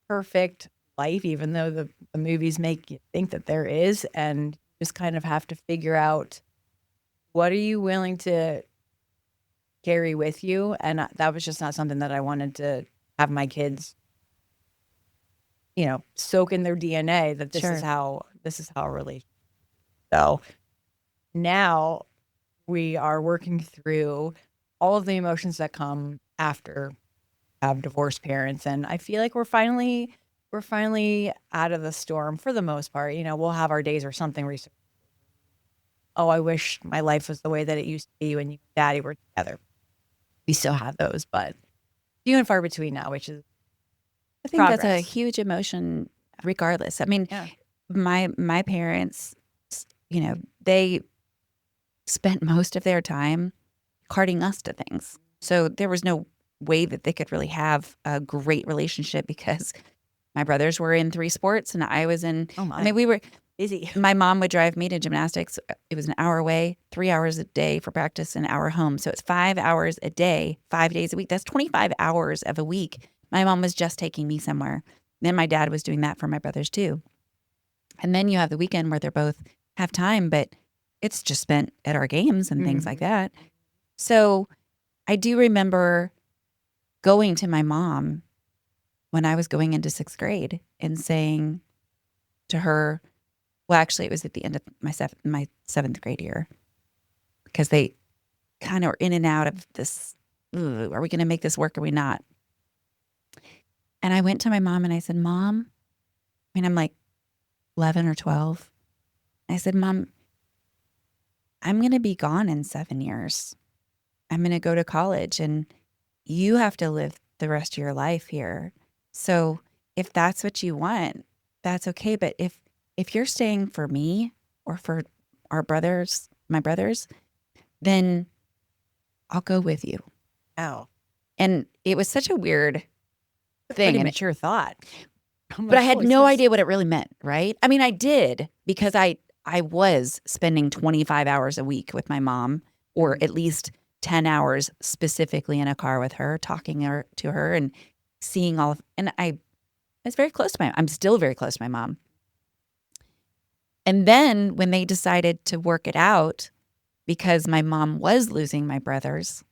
perfect life, even though the movies make you think that there is. And you just kind of have to figure out, what are you willing to carry with you? And that was just not something that I wanted to have my kids, soak in their DNA, that this is how a relationship. So now we are working through all of the emotions that come after have divorced parents, and I feel like we're finally out of the storm for the most part. We'll have our days or something recent. Oh, I wish my life was the way that it used to be when you and daddy were together. We still have those, but few and far between now, which is I think progress. That's a huge emotion regardless. I mean, my parents, they spent most of their time carting us to things. So there was no way that they could really have a great relationship because my brothers were in 3 sports and I was in, we were busy. My mom would drive me to gymnastics. It was an hour away, 3 hours a day for practice, an hour home. So it's 5 hours a day, 5 days a week. That's 25 hours of a week. My mom was just taking me somewhere. Then my dad was doing that for my brothers too. And then you have the weekend where they're both have time, but it's just spent at our games and things like that. So I do remember going to my mom when I was going into 6th grade and saying to her, well, actually, it was at the end of my 7th grade year, because they kind of were in and out of this, are we going to make this work or are we not? And I went to my mom and I said, Mom, I'm like 11 or 12. I said, Mom, I'm going to be gone in 7 years. I'm going to go to college and you have to live the rest of your life here. So if that's what you want, that's okay. But if you're staying for me or for my brothers, then I'll go with you. Oh. And it was such a weird thing. Pretty mature thought. But I had no idea what it really meant, right? I mean, I did, because I was spending 25 hours a week with my mom, or at least 10 hours specifically in a car with her, talking to her and seeing all of, and I was very close to I'm still very close to my mom. And then when they decided to work it out, because my mom was losing my brothers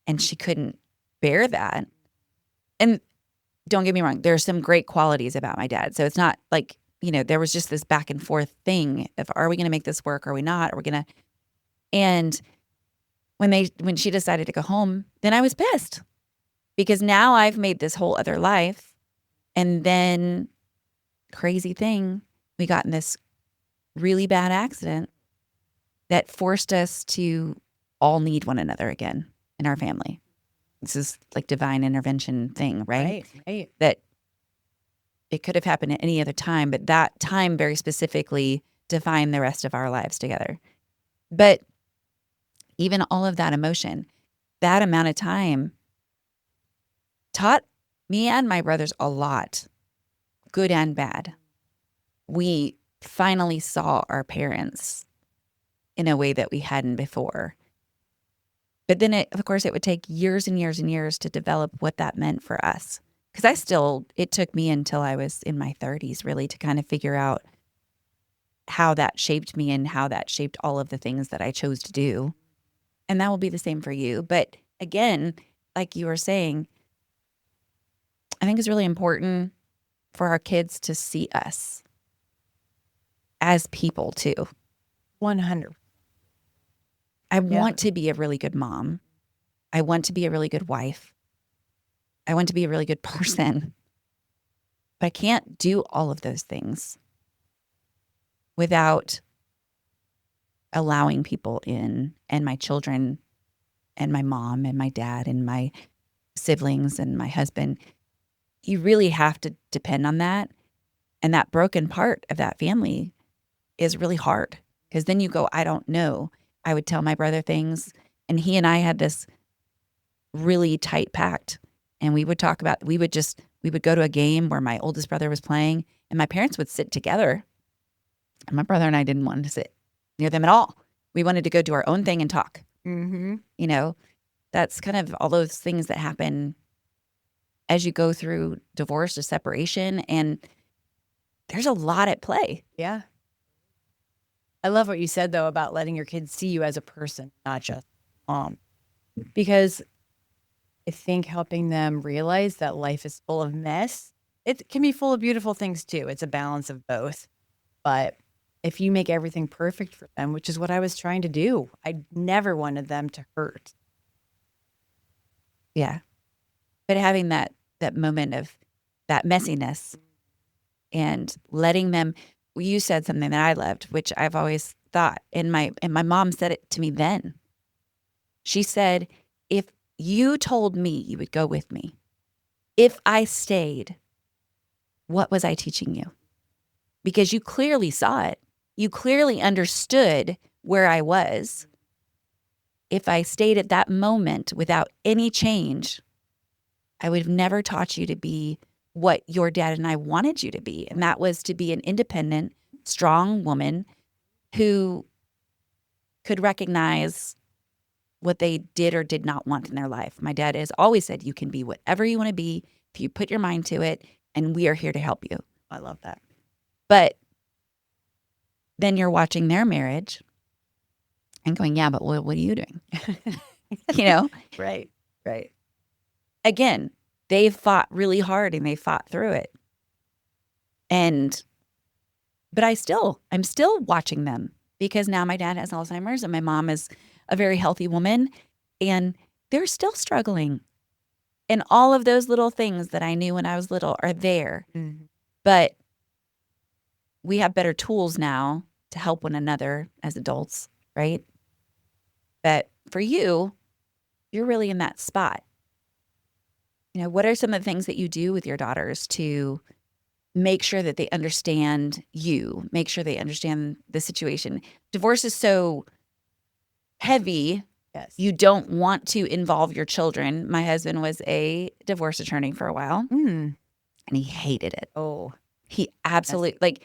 and she couldn't bear that. And don't get me wrong, there are some great qualities about my dad. So it's not like, there was just this back and forth thing of, are we going to make this work? Are we not? Are we going to? And when she decided to go home, then I was pissed because now I've made this whole other life. And then crazy thing, we got in this really bad accident that forced us to all need one another again in our family. This is like divine intervention thing, right? Right. That it could have happened at any other time, but that time very specifically defined the rest of our lives together. But even all of that emotion, that amount of time taught me and my brothers a lot, good and bad. We finally saw our parents in a way that we hadn't before. But then, of course, it would take years and years and years to develop what that meant for us. Because it took me until I was in my 30s, really, to kind of figure out how that shaped me and how that shaped all of the things that I chose to do. And that will be the same for you. But again, like you were saying, I think it's really important for our kids to see us as people too. 100. I want to be a really good mom. I want to be a really good wife. I want to be a really good person. But I can't do all of those things without allowing people in, and my children and my mom and my dad and my siblings and my husband. You really have to depend on that. And that broken part of that family is really hard because then you go, I don't know. I would tell my brother things, and he and I had this really tight pact. And we would talk about, we would go to a game where my oldest brother was playing, and my parents would sit together. And my brother and I didn't want to sit near them at all. We wanted to go do our own thing and talk. Mm-hmm. That's kind of all those things that happen as you go through divorce or separation. And there's a lot at play. Yeah. I love what you said, though, about letting your kids see you as a person, not just mom. Because I think helping them realize that life is full of mess, it can be full of beautiful things, too. It's a balance of both. But if you make everything perfect for them, which is what I was trying to do, I never wanted them to hurt. Yeah. But having that moment of that messiness and letting them, you said something that I loved, which I've always thought, and my mom said it to me then. She said, if you told me you would go with me, if I stayed, what was I teaching you? Because you clearly saw it. You clearly understood where I was. If I stayed at that moment without any change, I would have never taught you to be what your dad and I wanted you to be. And that was to be an independent, strong woman who could recognize what they did or did not want in their life. My dad has always said, you can be whatever you want to be if you put your mind to it, and we are here to help you. I love that. But then you're watching their marriage and going, yeah, but what are you doing? Right. Again, they fought really hard and they fought through it. But I'm still watching them because now my dad has Alzheimer's and my mom is a very healthy woman and they're still struggling. And all of those little things that I knew when I was little are there. Mm-hmm. But we have better tools now to help one another as adults, right? But for you, you're really in that spot. What are some of the things that you do with your daughters to make sure that they understand you, make sure they understand the situation? Divorce is so heavy. Yes. You don't want to involve your children. My husband was a divorce attorney for a while, and he hated it. Oh, he absolutely,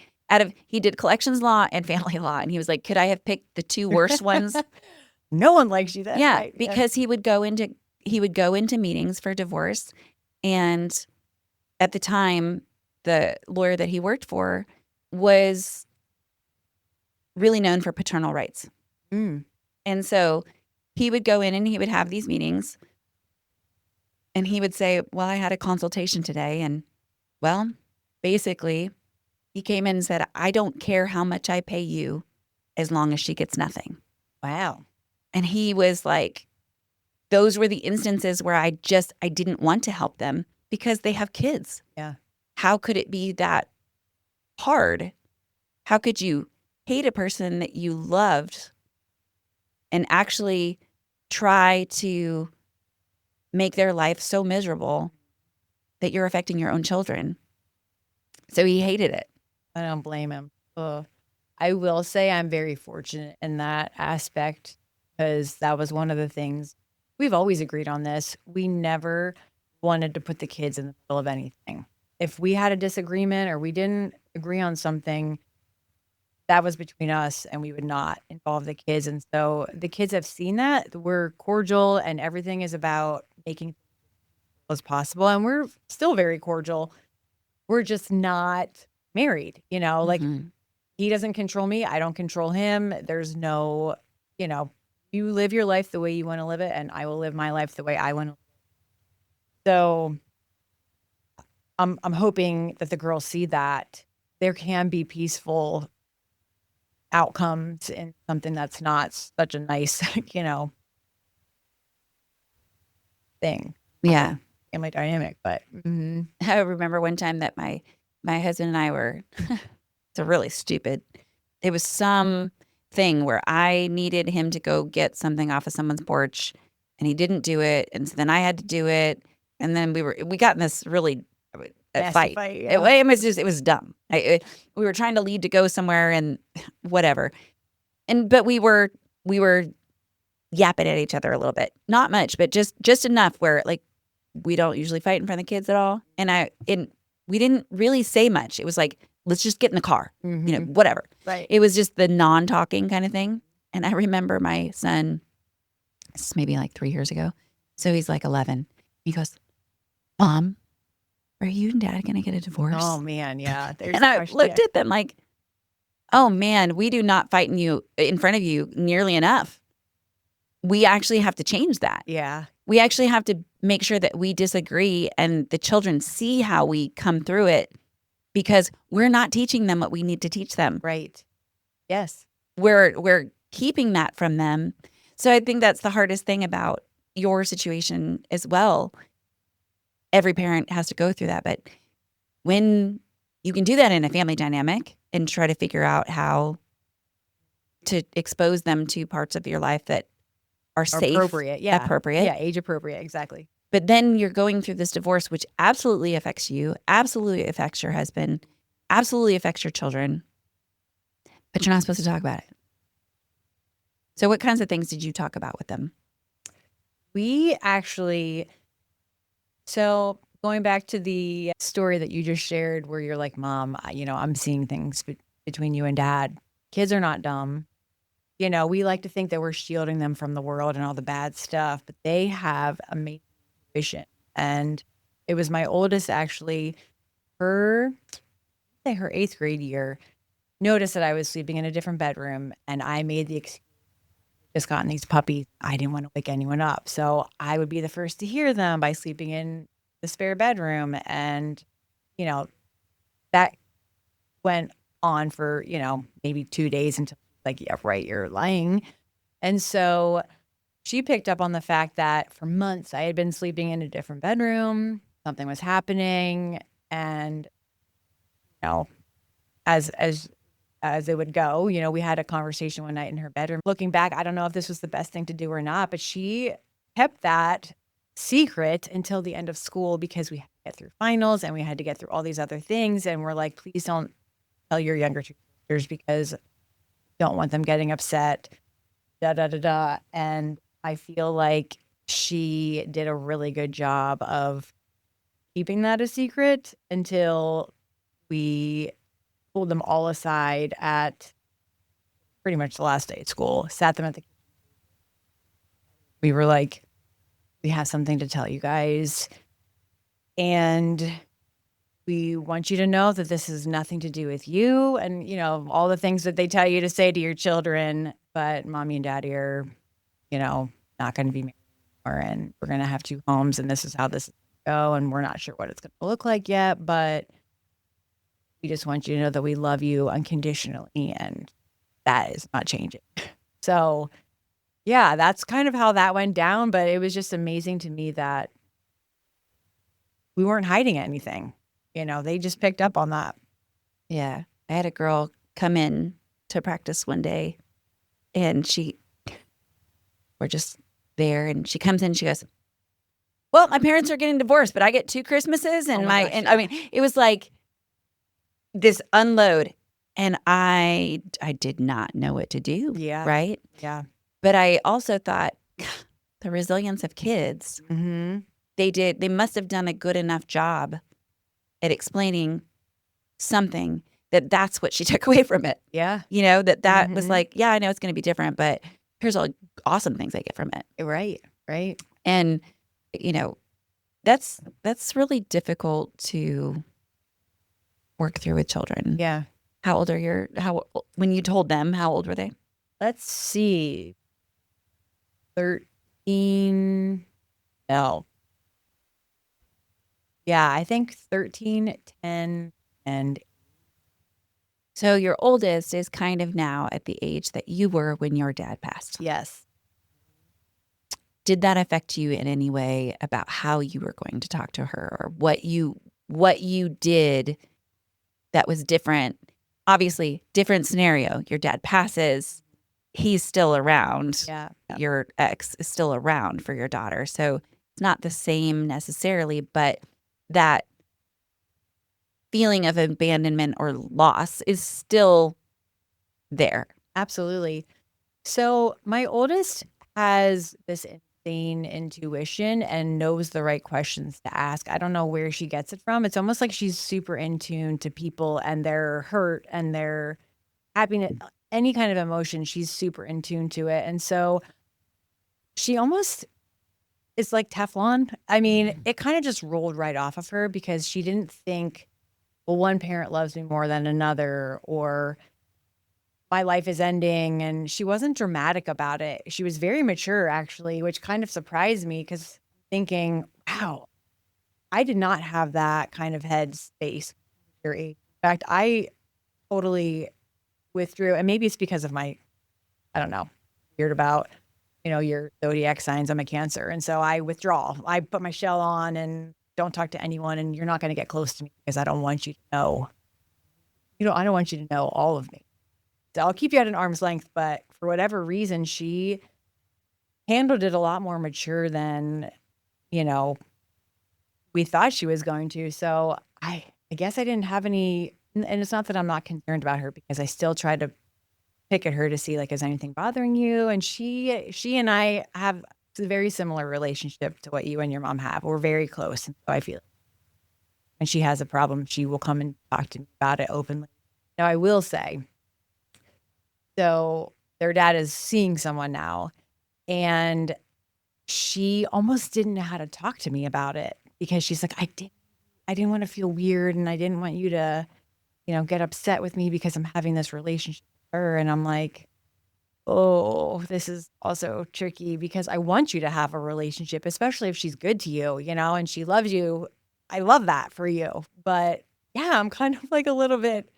he did collections law and family law, and he was like, could I have picked the two worst ones? No one likes you that Yeah, night. because he would go into meetings for divorce, and at the time, the lawyer that he worked for was really known for paternal rights. Mm. And so he would go in and he would have these meetings, And he would say, well, I had a consultation today. And well, basically, he came in and said, I don't care how much I pay you as long as she gets nothing. Wow. And he was like, those were the instances where I didn't want to help them because they have kids. Yeah. How could it be that hard? How could you hate a person that you loved and actually try to make their life so miserable that you're affecting your own children? So he hated it. I don't blame him. Ugh. I will say I'm very fortunate in that aspect because that was one of the things we've always agreed on this. We never wanted to put the kids in the middle of anything. If we had a disagreement or we didn't agree on something, that was between us and we would not involve the kids. And so the kids have seen that we're cordial and everything is about making as possible. And we're still very cordial. We're just not married, like Mhm. he doesn't control me. I don't control him. There's no, you live your life the way you want to live it, and I will live my life the way I want to. So I'm hoping that the girls see that there can be peaceful outcomes in something that's not such a nice, thing. Yeah. Family dynamic, but I remember one time that my husband and I were it's a really stupid. It was some thing where I needed him to go get something off of someone's porch and he didn't do it. And so then I had to do it. And then we got in this really nasty fight. yeah. It was dumb. We were trying to leave to go somewhere and whatever. But we were yapping at each other a little bit. Not much, but just enough where like we don't usually fight in front of kids at all. And we didn't really say much. It was like, let's just get in the car, whatever. Right. It was just the non-talking kind of thing. And I remember my son, this is maybe like 3 years ago. So he's like 11. He goes, Mom, are you and Dad going to get a divorce? Oh man, yeah. And I looked at them like, oh man, we do not fight in front of you nearly enough. We actually have to change that. Yeah. We actually have to make sure that we disagree and the children see how we come through it because we're not teaching them what we need to teach them. Right. Yes. We're keeping that from them. So I think that's the hardest thing about your situation as well. Every parent has to go through that. But when you can do that in a family dynamic and try to figure out how to expose them to parts of your life that are safe, appropriate, yeah, age appropriate, exactly. But then you're going through this divorce, which absolutely affects you, absolutely affects your husband, absolutely affects your children, but you're not supposed to talk about it. So what kinds of things did you talk about with them? We actually, so going back to the story that you just shared where you're like, Mom, I'm seeing things between you and Dad. Kids are not dumb. We like to think that we're shielding them from the world and all the bad stuff, but they have amazing vision. And it was my oldest, actually, her 8th grade year, noticed that I was sleeping in a different bedroom, and I made the excuse, just gotten these puppies. I didn't want to wake anyone up. So I would be the first to hear them by sleeping in the spare bedroom. And, that went on for, maybe 2 days until like, yeah, right, you're lying. And so she picked up on the fact that for months I had been sleeping in a different bedroom. Something was happening. And, as it would go, we had a conversation one night in her bedroom. Looking back, I don't know if this was the best thing to do or not, but she kept that secret until the end of school because we had to get through finals and we had to get through all these other things. And we're like, please don't tell your younger two sisters because don't want them getting upset, And I feel like she did a really good job of keeping that a secret until we pulled them all aside at pretty much the last day at school, sat them at the, we were like, we have something to tell you guys. And we want you to know that this has nothing to do with you and, all the things that they tell you to say to your children. But Mommy and Daddy are, not going to be married and we're going to have 2 homes and this is how this is going to go. And we're not sure what it's going to look like yet, but we just want you to know that we love you unconditionally and that is not changing. So yeah, that's kind of how that went down. But it was just amazing to me that we weren't hiding anything. They just picked up on that. Yeah. I had a girl come in to practice one day and we're just there and she comes in, she goes, well, my parents are getting divorced, but I get 2 Christmases and I mean, it was like this unload and I did not know what to do. Yeah. Right. Yeah. But I also thought the resilience of kids, Mm-hmm. they must have done a good enough job at explaining something that's what she took away from it. Yeah. That was Mhm. like, yeah, I know it's going to be different, but here's all awesome things I get from it. Right. Right. And, that's really difficult to work through with children. Yeah. How old when you told them, how old were they? Let's see. 13. No. Yeah, I think 13, 10, and So your oldest is kind of now at the age that you were when your dad passed. yes. Did that affect you in any way about how you were going to talk to her or what you did that was different? Obviously, different scenario. Your dad passes, he's still around. Yeah. Your ex is still around for your daughter. So it's not the same necessarily, but that feeling of abandonment or loss is still there. Absolutely. So my oldest has this insane intuition and knows the right questions to ask. I don't know where she gets it from. It's almost like she's super in tune to people and their hurt and their happiness, any kind of emotion. She's super in tune to it. And so she almost is like Teflon. I mean, it kind of just rolled right off of her because she didn't think, well, one parent loves me more than another, or my life is ending. And she wasn't dramatic about it. She was very mature, actually, which kind of surprised me because thinking, wow, I did not have that kind of head space at your age. In fact, I totally withdrew. And maybe it's because of I don't know, weird about, your zodiac signs. I'm a Cancer. And so I withdraw. I put my shell on and don't talk to anyone. And you're not going to get close to me because I don't want you to know. I don't want you to know all of me. So I'll keep you at an arm's length. But for whatever reason, she handled it a lot more mature than, we thought she was going to. So I guess I didn't have any, and it's not that I'm not concerned about her because I still try to pick at her to see, like, is anything bothering you? And she and I have a very similar relationship to what you and your mom have. We're very close. And so I feel, and she has a problem, she will come and talk to me about it openly. Now, I will say, so their dad is seeing someone now, and she almost didn't know how to talk to me about it because she's like, I didn't want to feel weird, and I didn't want you to, get upset with me because I'm having this relationship with her. And I'm like, oh, this is also tricky because I want you to have a relationship, especially if she's good to you, and she loves you. I love that for you. But yeah, I'm kind of like a little bit,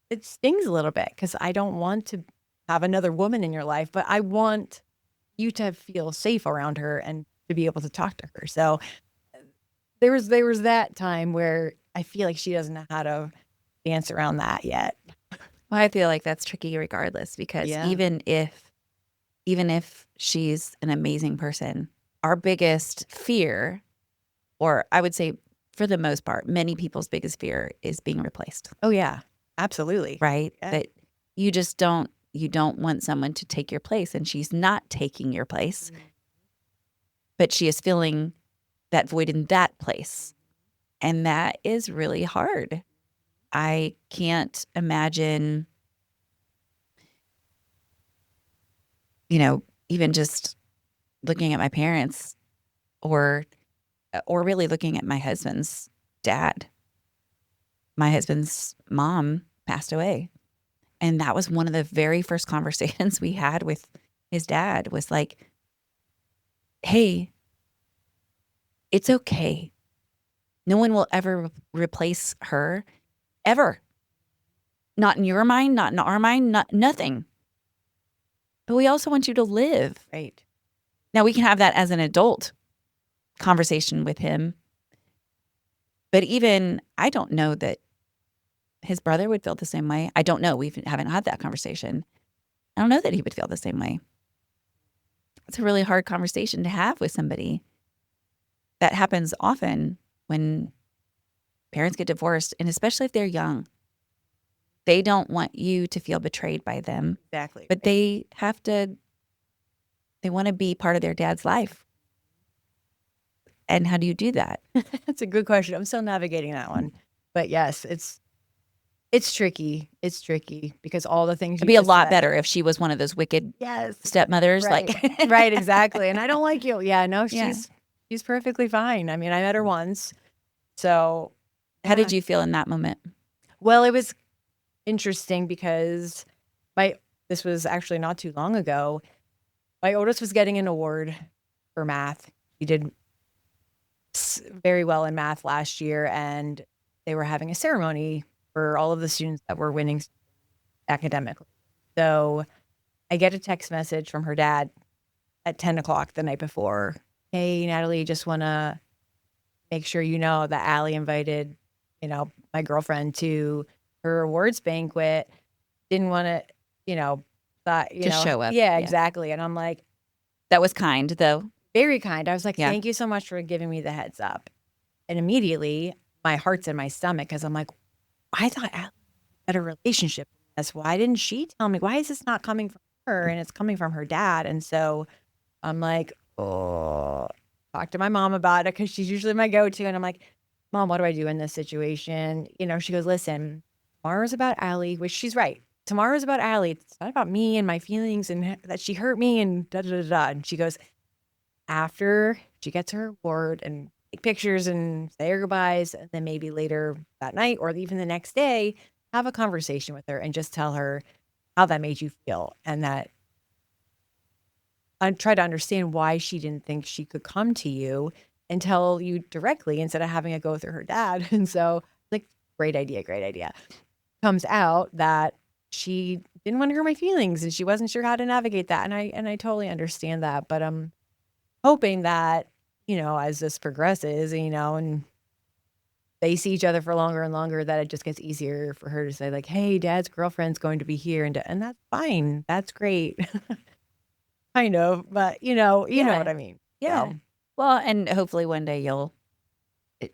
it stings a little bit because I don't want to have another woman in your life, but I want you to feel safe around her and to be able to talk to her. So there was that time where I feel like she doesn't know how to dance around that yet. Well, I feel like that's tricky regardless because Yeah. even if she's an amazing person, our biggest fear, or I would say for the most part, many people's biggest fear is being replaced. Oh yeah, absolutely. Right? Yeah. That you just don't want someone to take your place, and she's not taking your place, but she is filling that void in that place. And that is really hard. I can't imagine, even just looking at my parents or really looking at my husband's dad. My husband's mom passed away. And that was one of the very first conversations we had with his dad was like, hey, it's okay. No one will ever replace her, ever. Not in your mind, not in our mind, nothing. But we also want you to live. Right. Now, we can have that as an adult conversation with him. But even, I don't know that his brother would feel the same way. I don't know. We haven't had that conversation. I don't know that he would feel the same way. It's a really hard conversation to have with somebody. That happens often when parents get divorced, and especially if they're young. They don't want you to feel betrayed by them. Exactly. But they want to be part of their dad's life. And how do you do that? That's a good question. I'm still navigating that one. But yes, it's tricky. It's tricky because all the things It'd be a lot better if she was one of those wicked stepmothers. Right. Like Right, exactly. And I don't like you. Yeah, no, Yeah. she's perfectly fine. I mean, I met her once. So How did you feel in that moment? Well, it was interesting because this was actually not too long ago. My oldest was getting an award for math. He did very well in math last year, and they were having a ceremony for all of the students that were winning academically. So I get a text message from her dad at 10 o'clock the night before. Hey, Natalie, just want to make sure you know that Allie invited, my girlfriend to her awards banquet. Didn't want to, thought, Just show up. Yeah, exactly. And I'm like, that was kind, though. Very kind. I was like, Yeah. Thank you so much for giving me the heads up. And immediately my heart's in my stomach because I'm like, I thought Allie had a relationship with this. Why didn't she tell me? Why is this not coming from her and it's coming from her dad? And so I'm like, oh, talk to my mom about it because she's usually my go-to. And I'm like, Mom, what do I do in this situation? She goes, listen, tomorrow's about Allie, which she's right. Tomorrow's about Allie. It's not about me and my feelings and that she hurt me and da da da da. And she goes, after she gets her award and take pictures and say her goodbyes, and then maybe later that night or even the next day, have a conversation with her and just tell her how that made you feel and that and try to understand why she didn't think she could come to you and tell you directly instead of having it go through her dad. And so, like, great idea. Comes out that she didn't want to hurt my feelings and she wasn't sure how to navigate that. And I totally understand that. But I'm hoping that, as this progresses, and they see each other for longer and longer, that it just gets easier for her to say, like, hey, Dad's girlfriend's going to be here. And that's fine. That's great. Kind of. But, you know what I mean. Yeah. So, Well, and hopefully one day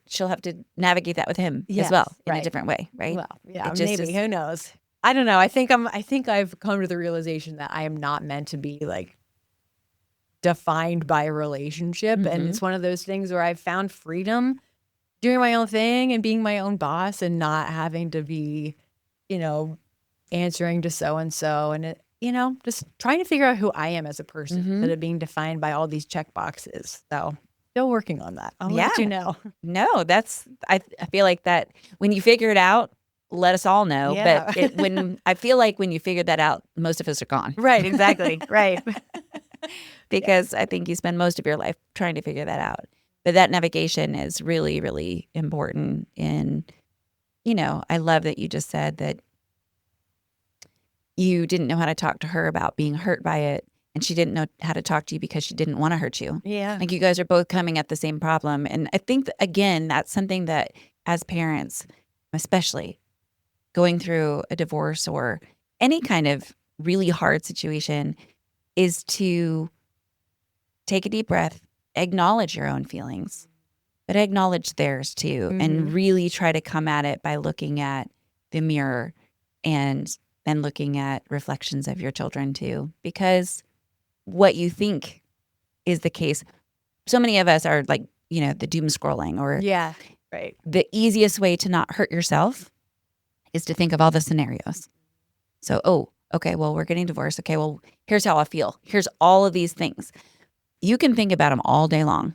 she'll have to navigate that with him as Yes, well in a right. different way, right? Well, yeah, It just maybe. is- Who knows? I don't know. I think I've come to the realization that I am not meant to be like defined by a relationship. And Mhm. it's one of those things where I've found freedom doing my own thing and being my own boss and not having to be, answering to so and so and it, just trying to figure out who I am as a person Mhm. instead of being defined by all these check boxes. So still working on that. I'll let Yeah. you know. No, I feel like that when you figure it out, let us all know. Yeah. But I feel like when you figure that out, most of us are gone. Right, exactly. Right. Because I think you spend most of your life trying to figure that out. But that navigation is really, really important. And, I love that you just said that you didn't know how to talk to her about being hurt by it. And she didn't know how to talk to you because she didn't want to hurt you. Yeah. Like you guys are both coming at the same problem. And I think, again, that's something that as parents, especially going through a divorce or any kind of really hard situation, is to take a deep breath, acknowledge your own feelings, but acknowledge theirs too, and really try to come at it by looking at the mirror and then looking at reflections of your children too. Because what you think is the case, so many of us are like, the doom scrolling or Yeah. Right. the easiest way to not hurt yourself is to think of all the scenarios. So, okay, well, we're getting divorced. Okay, well, here's how I feel. Here's all of these things. You can think about them all day long.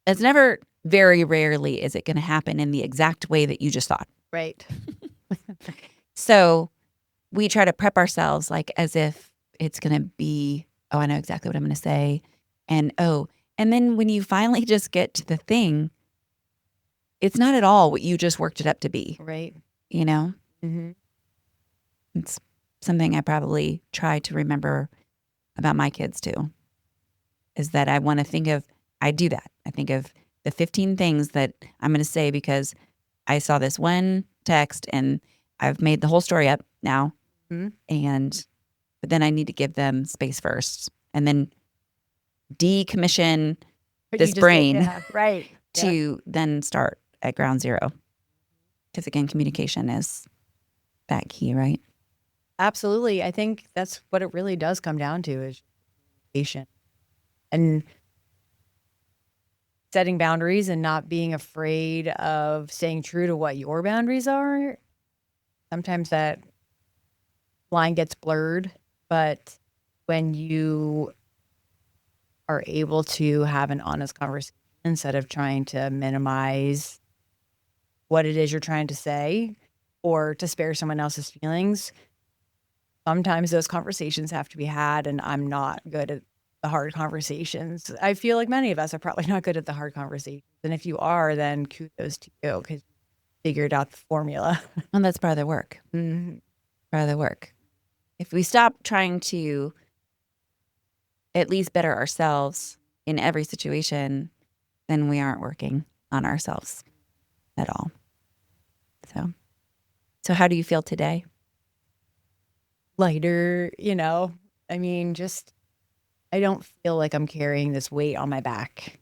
It's never, very rarely is it going to happen in the exact way that you just thought. Right. So we try to prep ourselves like as if it's going to be, I know exactly what I'm going to say. And and then when you finally just get to the thing, it's not at all what you just worked it up to be, Right. you know? Mm-hmm. It's something I probably try to remember about my kids too, is that I want to think of, I do that. I think of the 15 things that I'm going to say because I saw this one text and I've made the whole story up now. Mm-hmm. But then I need to give them space first and then decommission But you this just did, brain yeah, right. Yeah. to then start at ground zero. Because again, communication is that key, right? Absolutely. I think that's what it really does come down to is patient and setting boundaries and not being afraid of staying true to what your boundaries are. Sometimes that line gets blurred, but when you are able to have an honest conversation instead of trying to minimize what it is you're trying to say or to spare someone else's feelings, sometimes those conversations have to be had, and I'm not good at the hard conversations. I feel like many of us are probably not good at the hard conversations, and if you are, then kudos to you because you figured out the formula. And that's part of the work. Mm-hmm. Part of the work. If we stop trying to at least better ourselves in every situation, then we aren't working on ourselves at all. So how do you feel today? Lighter, I mean, just I don't feel like I'm carrying this weight on my back,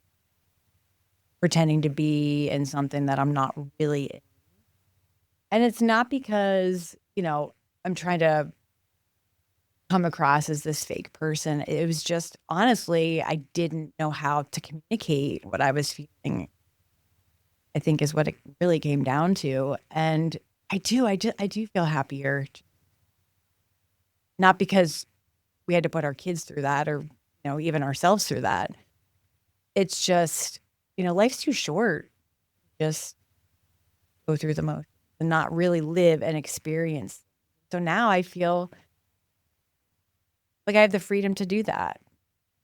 pretending to be in something that I'm not really in. And it's not because, I'm trying to come across as this fake person. It was just, honestly, I didn't know how to communicate what I was feeling, I think is what it really came down to. And I do feel happier. Not because we had to put our kids through that or, even ourselves through that. It's just, life's too short. Just go through the motions and not really live and experience. So now I feel like I have the freedom to do that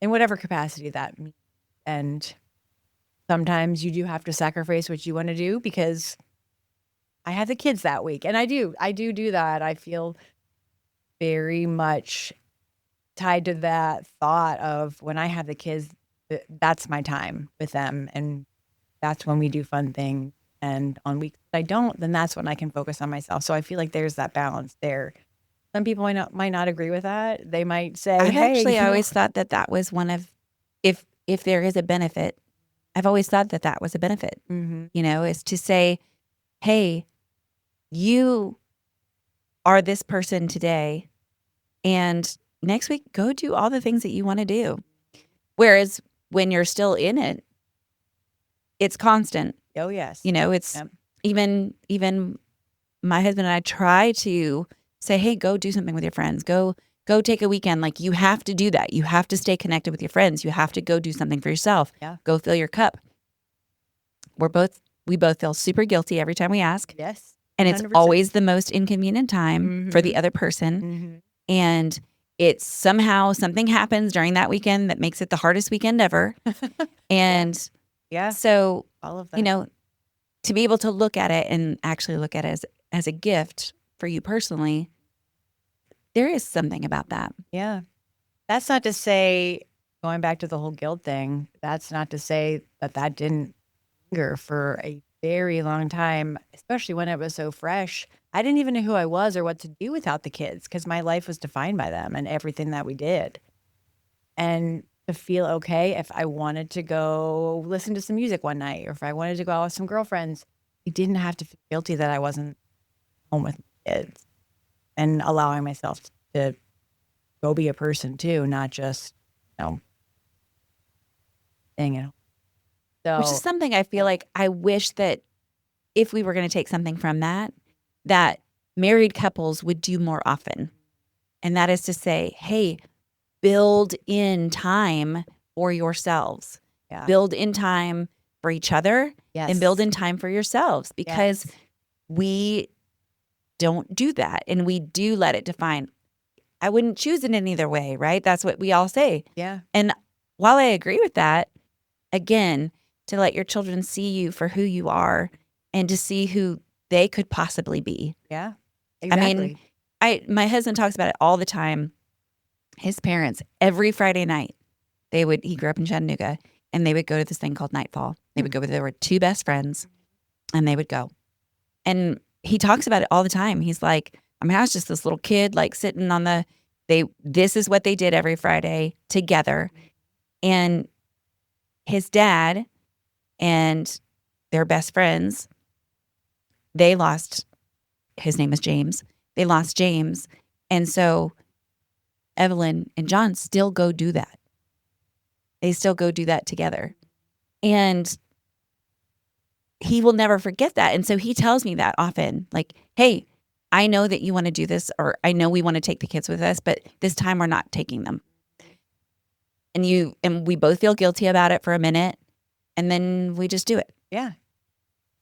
in whatever capacity that means. And sometimes you do have to sacrifice what you want to do because I have the kids that week. And I do that. I feel very much tied to that thought of when I have the kids, that's my time with them. And that's when we do fun things. And on weeks that I don't, then that's when I can focus on myself. So I feel like there's that balance there. Some people might not agree with that. They might say, I've "Hey, actually always thought that was one of, if there is a benefit, I've always thought that was a benefit, mm-hmm. Is to say, hey, you are this person today, and next week, go do all the things that you want to do. Whereas when you're still in it, it's constant. Oh, yes. It's Yep. even my husband and I try to say, hey, go do something with your friends. Go take a weekend. Like, you have to do that. You have to stay connected with your friends. You have to go do something for yourself. Yeah. Go fill your cup. We both feel super guilty every time we ask. Yes. And it's 100%. always the most inconvenient time for the Mm-hmm. other person. Mm-hmm. And it's somehow something happens during that weekend that makes it the hardest weekend ever. And Yeah. so, All of that. to be able to look at it and actually look at it as a gift for you personally, there is something about that. Yeah. That's not to say, going back to the whole guilt thing, that's not to say that didn't linger for a very long time, especially when it was so fresh. I didn't even know who I was or what to do without the kids because my life was defined by them and everything that we did. And to feel okay if I wanted to go listen to some music one night or if I wanted to go out with some girlfriends, I didn't have to feel guilty that I wasn't home with my kids and allowing myself to go be a person too, not just, staying at home. Which is So, something I feel like I wish that if we were going to take something from that married couples would do more often. And that is to say, hey, build in time for yourselves. yeah. Build in time for each other Yes. and build in time for yourselves because Yes. we don't do that. And we do let it define. I wouldn't choose it in either way, right? That's what we all say. Yeah. And while I agree with that, again, to let your children see you for who you are and to see who they could possibly be. Yeah, I mean, exactly. my husband talks about it all the time. His parents, every Friday night, he grew up in Chattanooga, and they would go to this thing called Nightfall. They would go, there were two best friends, and they would go. And he talks about it all the time. He's like, I mean, I was just this little kid, like sitting on this is what they did every Friday together. And his dad and their best friends, his name is James. They lost James. And so Evelyn and John still go do that. They still go do that together. And he will never forget that. And so he tells me that often, like, hey, I know that you want to do this, or I know we want to take the kids with us, but this time we're not taking them. And we both feel guilty about it for a minute, and then we just do it. Yeah.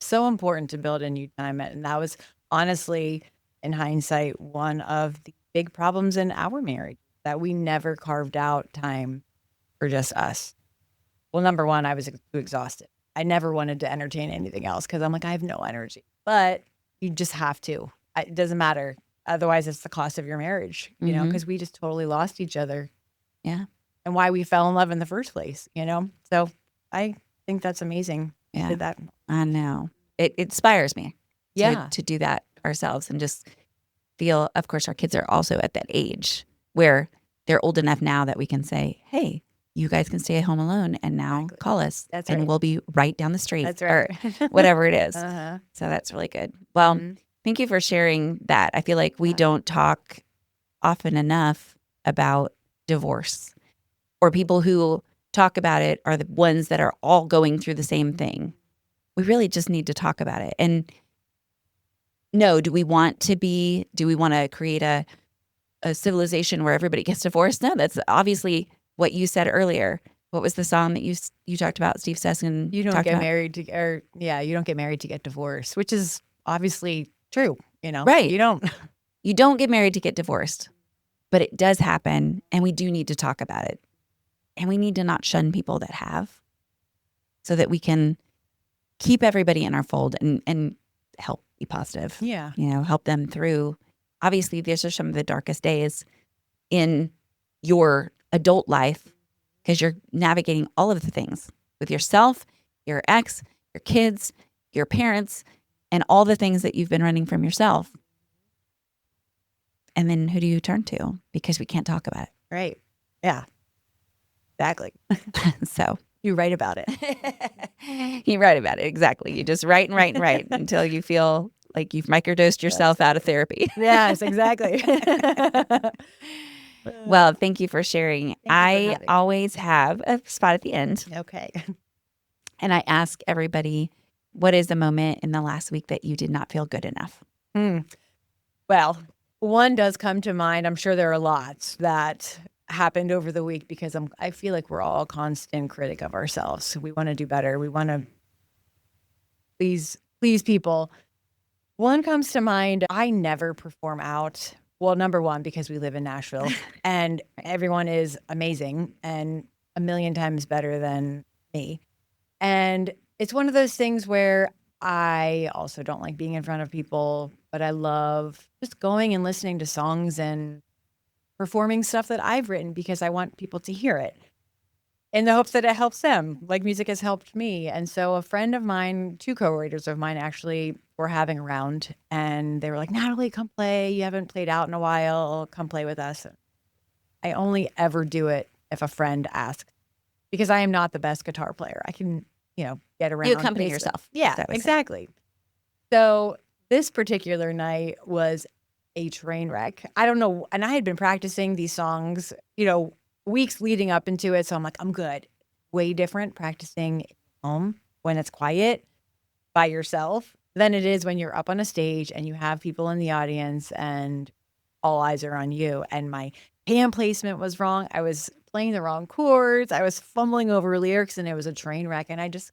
So important to build in you time. And that was honestly, in hindsight, one of the big problems in our marriage, that we never carved out time for just us. Well, number one, I was too exhausted. I never wanted to entertain anything else because I'm like, I have no energy. But you just have to. It doesn't matter. Otherwise, it's the cost of your marriage, because we just totally lost each other. Yeah. And why we fell in love in the first place, So I think that's amazing. Yeah. Did that. I know. It inspires me to do that ourselves and just feel, of course, our kids are also at that age where they're old enough now that we can say, hey, you guys can stay at home alone and now call us. That's and right. we'll be right down the street. That's right. Or whatever it is. Uh-huh. So that's really good. Well, thank you for sharing that. I feel like we don't talk often enough about divorce, or people who talk about it are the ones that are all going through the same thing. We really just need to talk about it. And no, do we want to create a civilization where everybody gets divorced? No, that's obviously what you said earlier. What was the song that you talked about, Steve Seskin? You don't get married you don't get married to get divorced, which is obviously true, Right. You don't. You don't get married to get divorced, but it does happen, and we do need to talk about it. And we need to not shun people that have, so that we can keep everybody in our fold and help be positive. Yeah. Help them through. Obviously, these are some of the darkest days in your adult life because you're navigating all of the things with yourself, your ex, your kids, your parents, and all the things that you've been running from yourself. And then who do you turn to? Because we can't talk about it. Right. Yeah. Exactly. So you write about it. You write about it. Exactly. You just write and write and write until you feel like you've microdosed yourself out of therapy. Yes, exactly. Well, thank you for sharing. You for I having me. always have a spot at the end, Okay. and I ask everybody, what is a moment in the last week that you did not feel good enough? Well, one does come to mind. I'm sure there are lots that happened over the week because I feel like we're all a constant critic of ourselves. We want to do better. We want to please people. One comes to mind. I never perform out. Well, number one, because we live in Nashville and everyone is amazing and a million times better than me. And it's one of those things where I also don't like being in front of people, but I love just going and listening to songs and performing stuff that I've written because I want people to hear it in the hopes that it helps them, like music has helped me. And so a friend of mine, two co-writers of mine actually were having a round and they were like, Natalie, come play. You haven't played out in a while. Come play with us. I only ever do it if a friend asks because I am not the best guitar player. I can, get around. You accompany basically. yourself. Yeah, exactly. So this particular night was a train wreck. I don't know. And I had been practicing these songs, weeks leading up into it. So I'm like, I'm good. Way different practicing at home when it's quiet by yourself than it is when you're up on a stage and you have people in the audience and all eyes are on you. And my hand placement was wrong. I was playing the wrong chords. I was fumbling over lyrics and it was a train wreck. And I just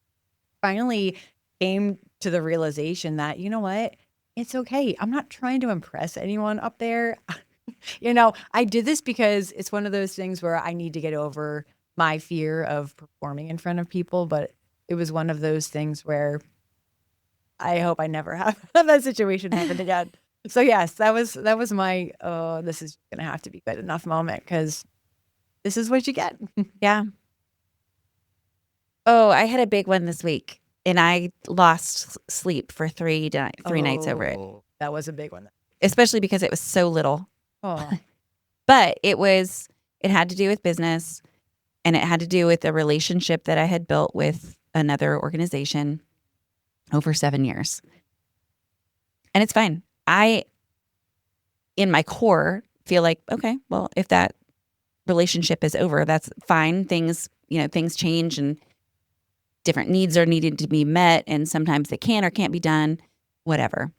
finally came to the realization that, you know what? It's okay. I'm not trying to impress anyone up there. I did this because it's one of those things where I need to get over my fear of performing in front of people, but it was one of those things where I hope I never have that situation happen again. So yes, that was my this is gonna have to be good enough moment because this is what you get. Yeah. Oh, I had a big one this week, and I lost sleep for 3 nights over it, That was a big one. especially because it was so little. Oh, But it had to do with business, and it had to do with a relationship that I had built with another organization over 7 years. And it's fine. I, in my core, feel like, okay, well, if that relationship is over, that's fine. Things change, and different needs are needed to be met, and sometimes they can or can't be done, whatever.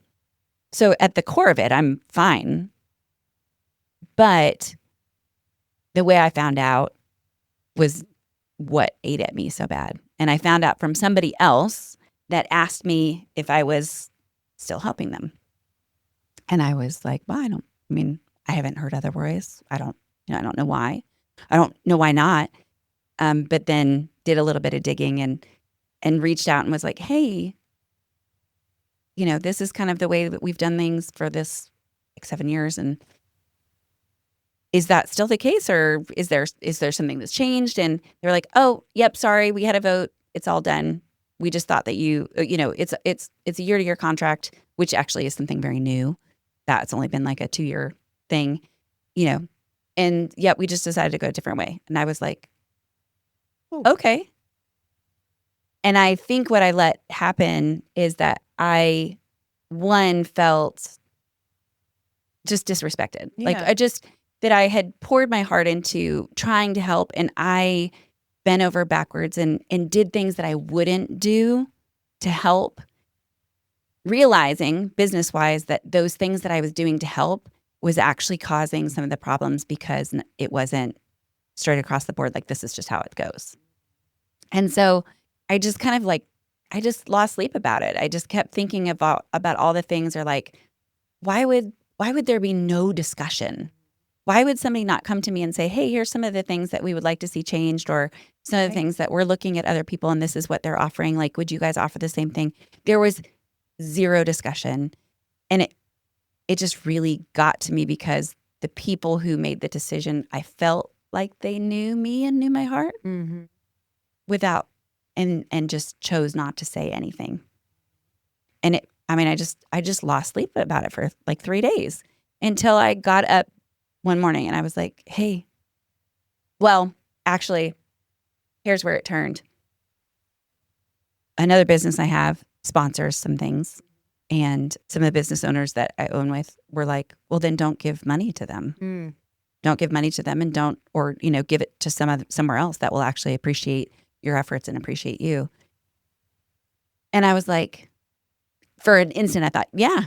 So at the core of it, I'm fine. But the way I found out was what ate at me so bad. And I found out from somebody else that asked me if I was still helping them. And I was like, well, I haven't heard otherwise. I don't know why. I don't know why not. But then did a little bit of digging and reached out and was like, hey, this is kind of the way that we've done things for this 7 years. And is that still the case, or is there something that's changed? And they're like, oh, yep, sorry, we had a vote. It's all done. We just thought that it's a year-to-year contract, which actually is something very new. That's only been like a 2-year thing, and yet we just decided to go a different way. And I was like, okay. And I think what I let happen is that I, one, felt just disrespected. Yeah. Like that I had poured my heart into trying to help, and I bent over backwards and did things that I wouldn't do to help, realizing business-wise that those things that I was doing to help was actually causing some of the problems because it wasn't straight across the board, like this is just how it goes. And so I just kind of I just lost sleep about it. I just kept thinking about all the things, or like, why would there be no discussion? Why would somebody not come to me and say, hey, here's some of the things that we would like to see changed, or some of the things that we're looking at other people and this is what they're offering. Like, would you guys offer the same thing? There was zero discussion. And it just really got to me because the people who made the decision, I felt like they knew me and knew my heart without, and just chose not to say anything. And I just lost sleep about it for like 3 days until I got up one morning and I was like, hey, well, actually, here's where it turned. Another business I have sponsors some things, and some of the business owners that I own with were like, well, then don't give money to them. Don't give money to them, and give it to somewhere else that will actually appreciate your efforts and appreciate you. And I was like, for an instant, I thought, yeah,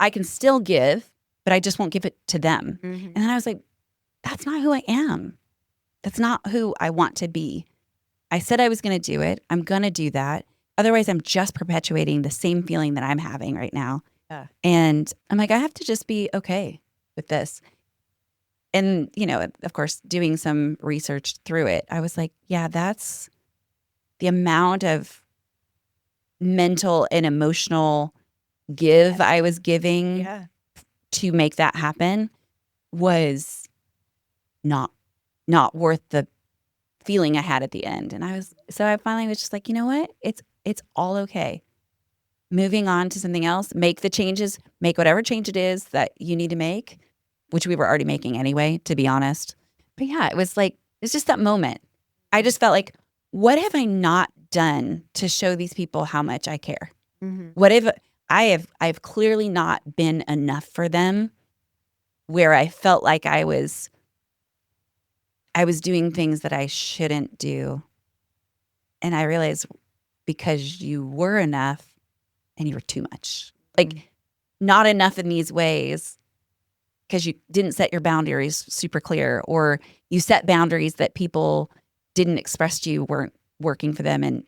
I can still give, but I just won't give it to them. And then I was like, that's not who I am. That's not who I want to be. I said I was going to do it. I'm going to do that. Otherwise, I'm just perpetuating the same feeling that I'm having right now. Yeah. And I'm like, I have to just be okay with this. And, of course, doing some research through it, I was like, yeah, that's the amount of mental and emotional give I was giving to make that happen was not worth the feeling I had at the end. And I finally was just like, you know what? It's all okay. Moving on to something else, make the changes, make whatever change it is that you need to make, which we were already making anyway, to be honest. But yeah, it's just that moment. I just felt like, what have I not done to show these people how much I care? What if I've clearly not been enough for them, where I felt like I was doing things that I shouldn't do. And I realized, because you were enough and you were too much. Like, not enough in these ways because you didn't set your boundaries super clear, or you set boundaries that people didn't express to you weren't working for them. And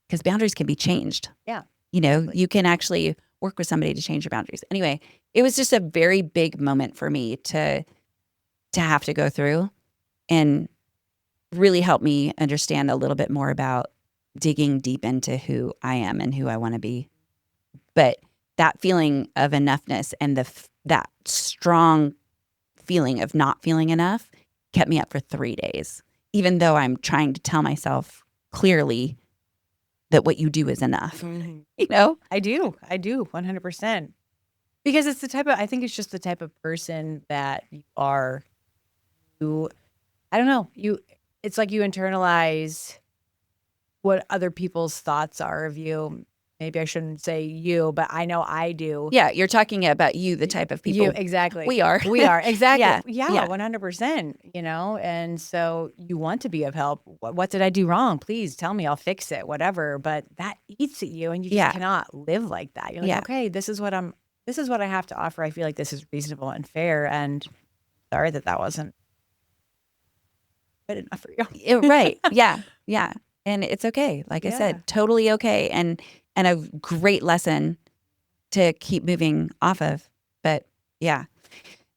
because boundaries can be changed. Yeah. You can actually work with somebody to change your boundaries. Anyway, it was just a very big moment for me to have to go through. And really helped me understand a little bit more about digging deep into who I am and who I want to be. But that feeling of enoughness and that strong feeling of not feeling enough kept me up for 3 days, even though I'm trying to tell myself clearly that what you do is enough. You know? I do 100%. Because it's I think it's just the type of person that you are. I don't know, it's like you internalize what other people's thoughts are of you. Maybe I shouldn't say you, but I know I do. Yeah, you're talking about you, the type of people. You, exactly. We are. Exactly. Yeah. Yeah, 100%, and so you want to be of help. What did I do wrong? Please tell me, I'll fix it, whatever. But that eats at you, and you just cannot live like that. You're like, okay, this is what I have to offer. I feel like this is reasonable and fair, and sorry that wasn't good enough for you. Right. Yeah. Yeah. And it's okay. Like I said, totally okay. And a great lesson to keep moving off of. But yeah.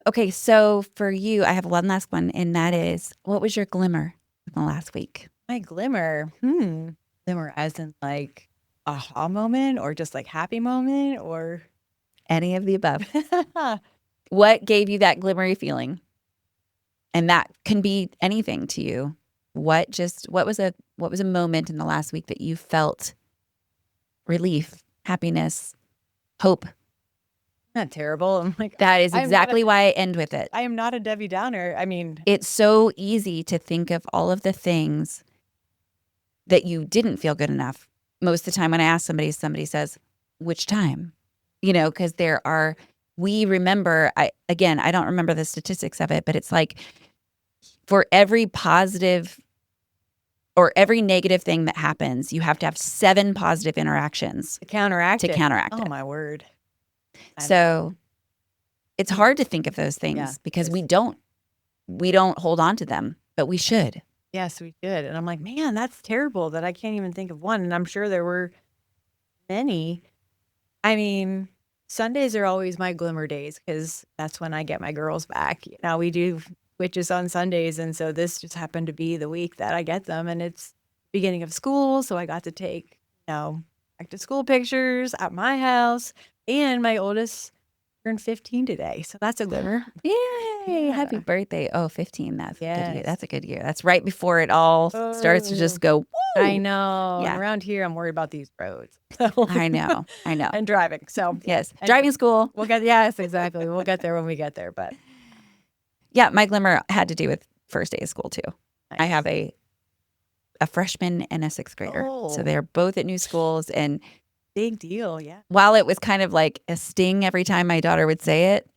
Okay. So for you, I have one last one. And that is, what was your glimmer in the last week? My glimmer. Glimmer as in like aha moment or just like happy moment or any of the above. What gave you that glimmery feeling? And that can be anything to you. What was a moment in the last week that you felt relief, happiness, hope? Not terrible. I'm like, that is exactly why I end with it. I am not a Debbie Downer. I mean, it's so easy to think of all of the things that you didn't feel good enough. Most of the time when I ask somebody says, which time? Because we remember, I don't remember the statistics of it, but it's like for every positive or every negative thing that happens, you have to have 7 positive interactions to counteract it. Oh, my word. So it's hard to think of those things because we don't hold on to them, but we should. Yes, we should. And I'm like, man, that's terrible that I can't even think of one. And I'm sure there were many. I mean, Sundays are always my glimmer days because that's when I get my girls back. We do witches on Sundays. And so this just happened to be the week that I get them. And it's beginning of school. So I got to take, back to school pictures at my house. And my oldest turned 15 today. So that's a glimmer. Yay. Happy birthday. Oh, 15. That's a good year. That's a good year. That's right before it all starts to just go, woo! I know. Yeah. And around here, I'm worried about these roads. So. I know. And driving. So yes. Driving school. Yes, exactly. We'll get there when we get there. But yeah, my glimmer had to do with first day of school too. Nice. I have a freshman and a 6th grader. So they're both at new schools, and big deal. Yeah. While it was kind of like a sting every time my daughter would say it,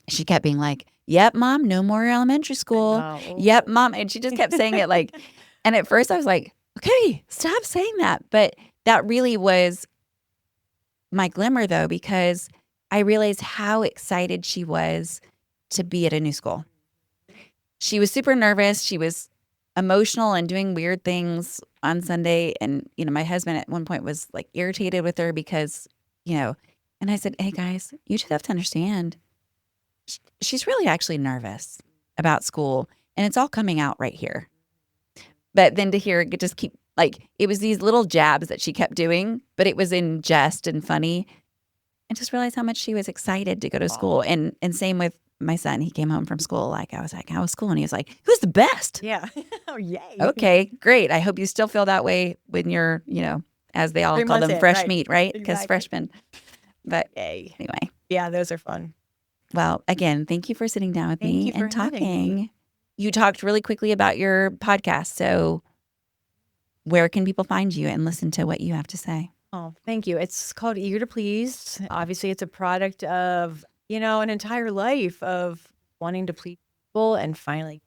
she kept being like, yep, Mom, no more elementary school. Yep, Mom. And she just kept saying it like, and at first I was like, okay, stop saying that. But that really was my glimmer though, because I realized how excited she was to be at a new school. She was super nervous. She was emotional and doing weird things on Sunday. And, my husband at one point was like irritated with her because, and I said, hey guys, you just have to understand. She's really actually nervous about school, and it's all coming out right here. But then to hear it just keep it was these little jabs that she kept doing, but it was in jest and funny. And just realized how much she was excited to go to school. And same with my son. He came home from school. I was like, how was school? And he was like, who's the best? Yeah. Oh, yay. Okay, great. I hope you still feel that way when you're, as they all 3 call them, months fresh right. meat, right? Because Exactly. freshmen. But yay. Anyway. Yeah, those are fun. Well, again, thank you for sitting down with Thank me you for and having talking. me. You talked really quickly about your podcast. So where can people find you and listen to what you have to say? Oh, thank you. It's called Eager to Please. Obviously, it's a product of, an entire life of wanting to please people and finally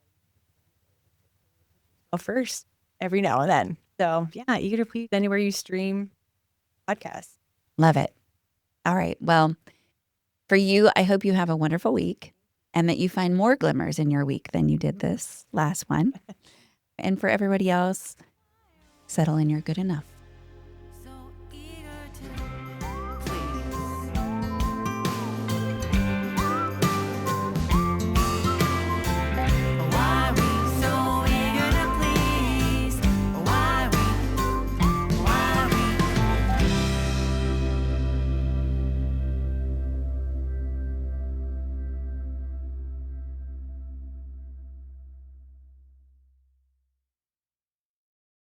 go first every now and then. So, yeah, Eager to Please anywhere you stream podcasts. Love it. All right. Well, for you, I hope you have a wonderful week and that you find more glimmers in your week than you did this last one. And for everybody else, settle in, you're good enough.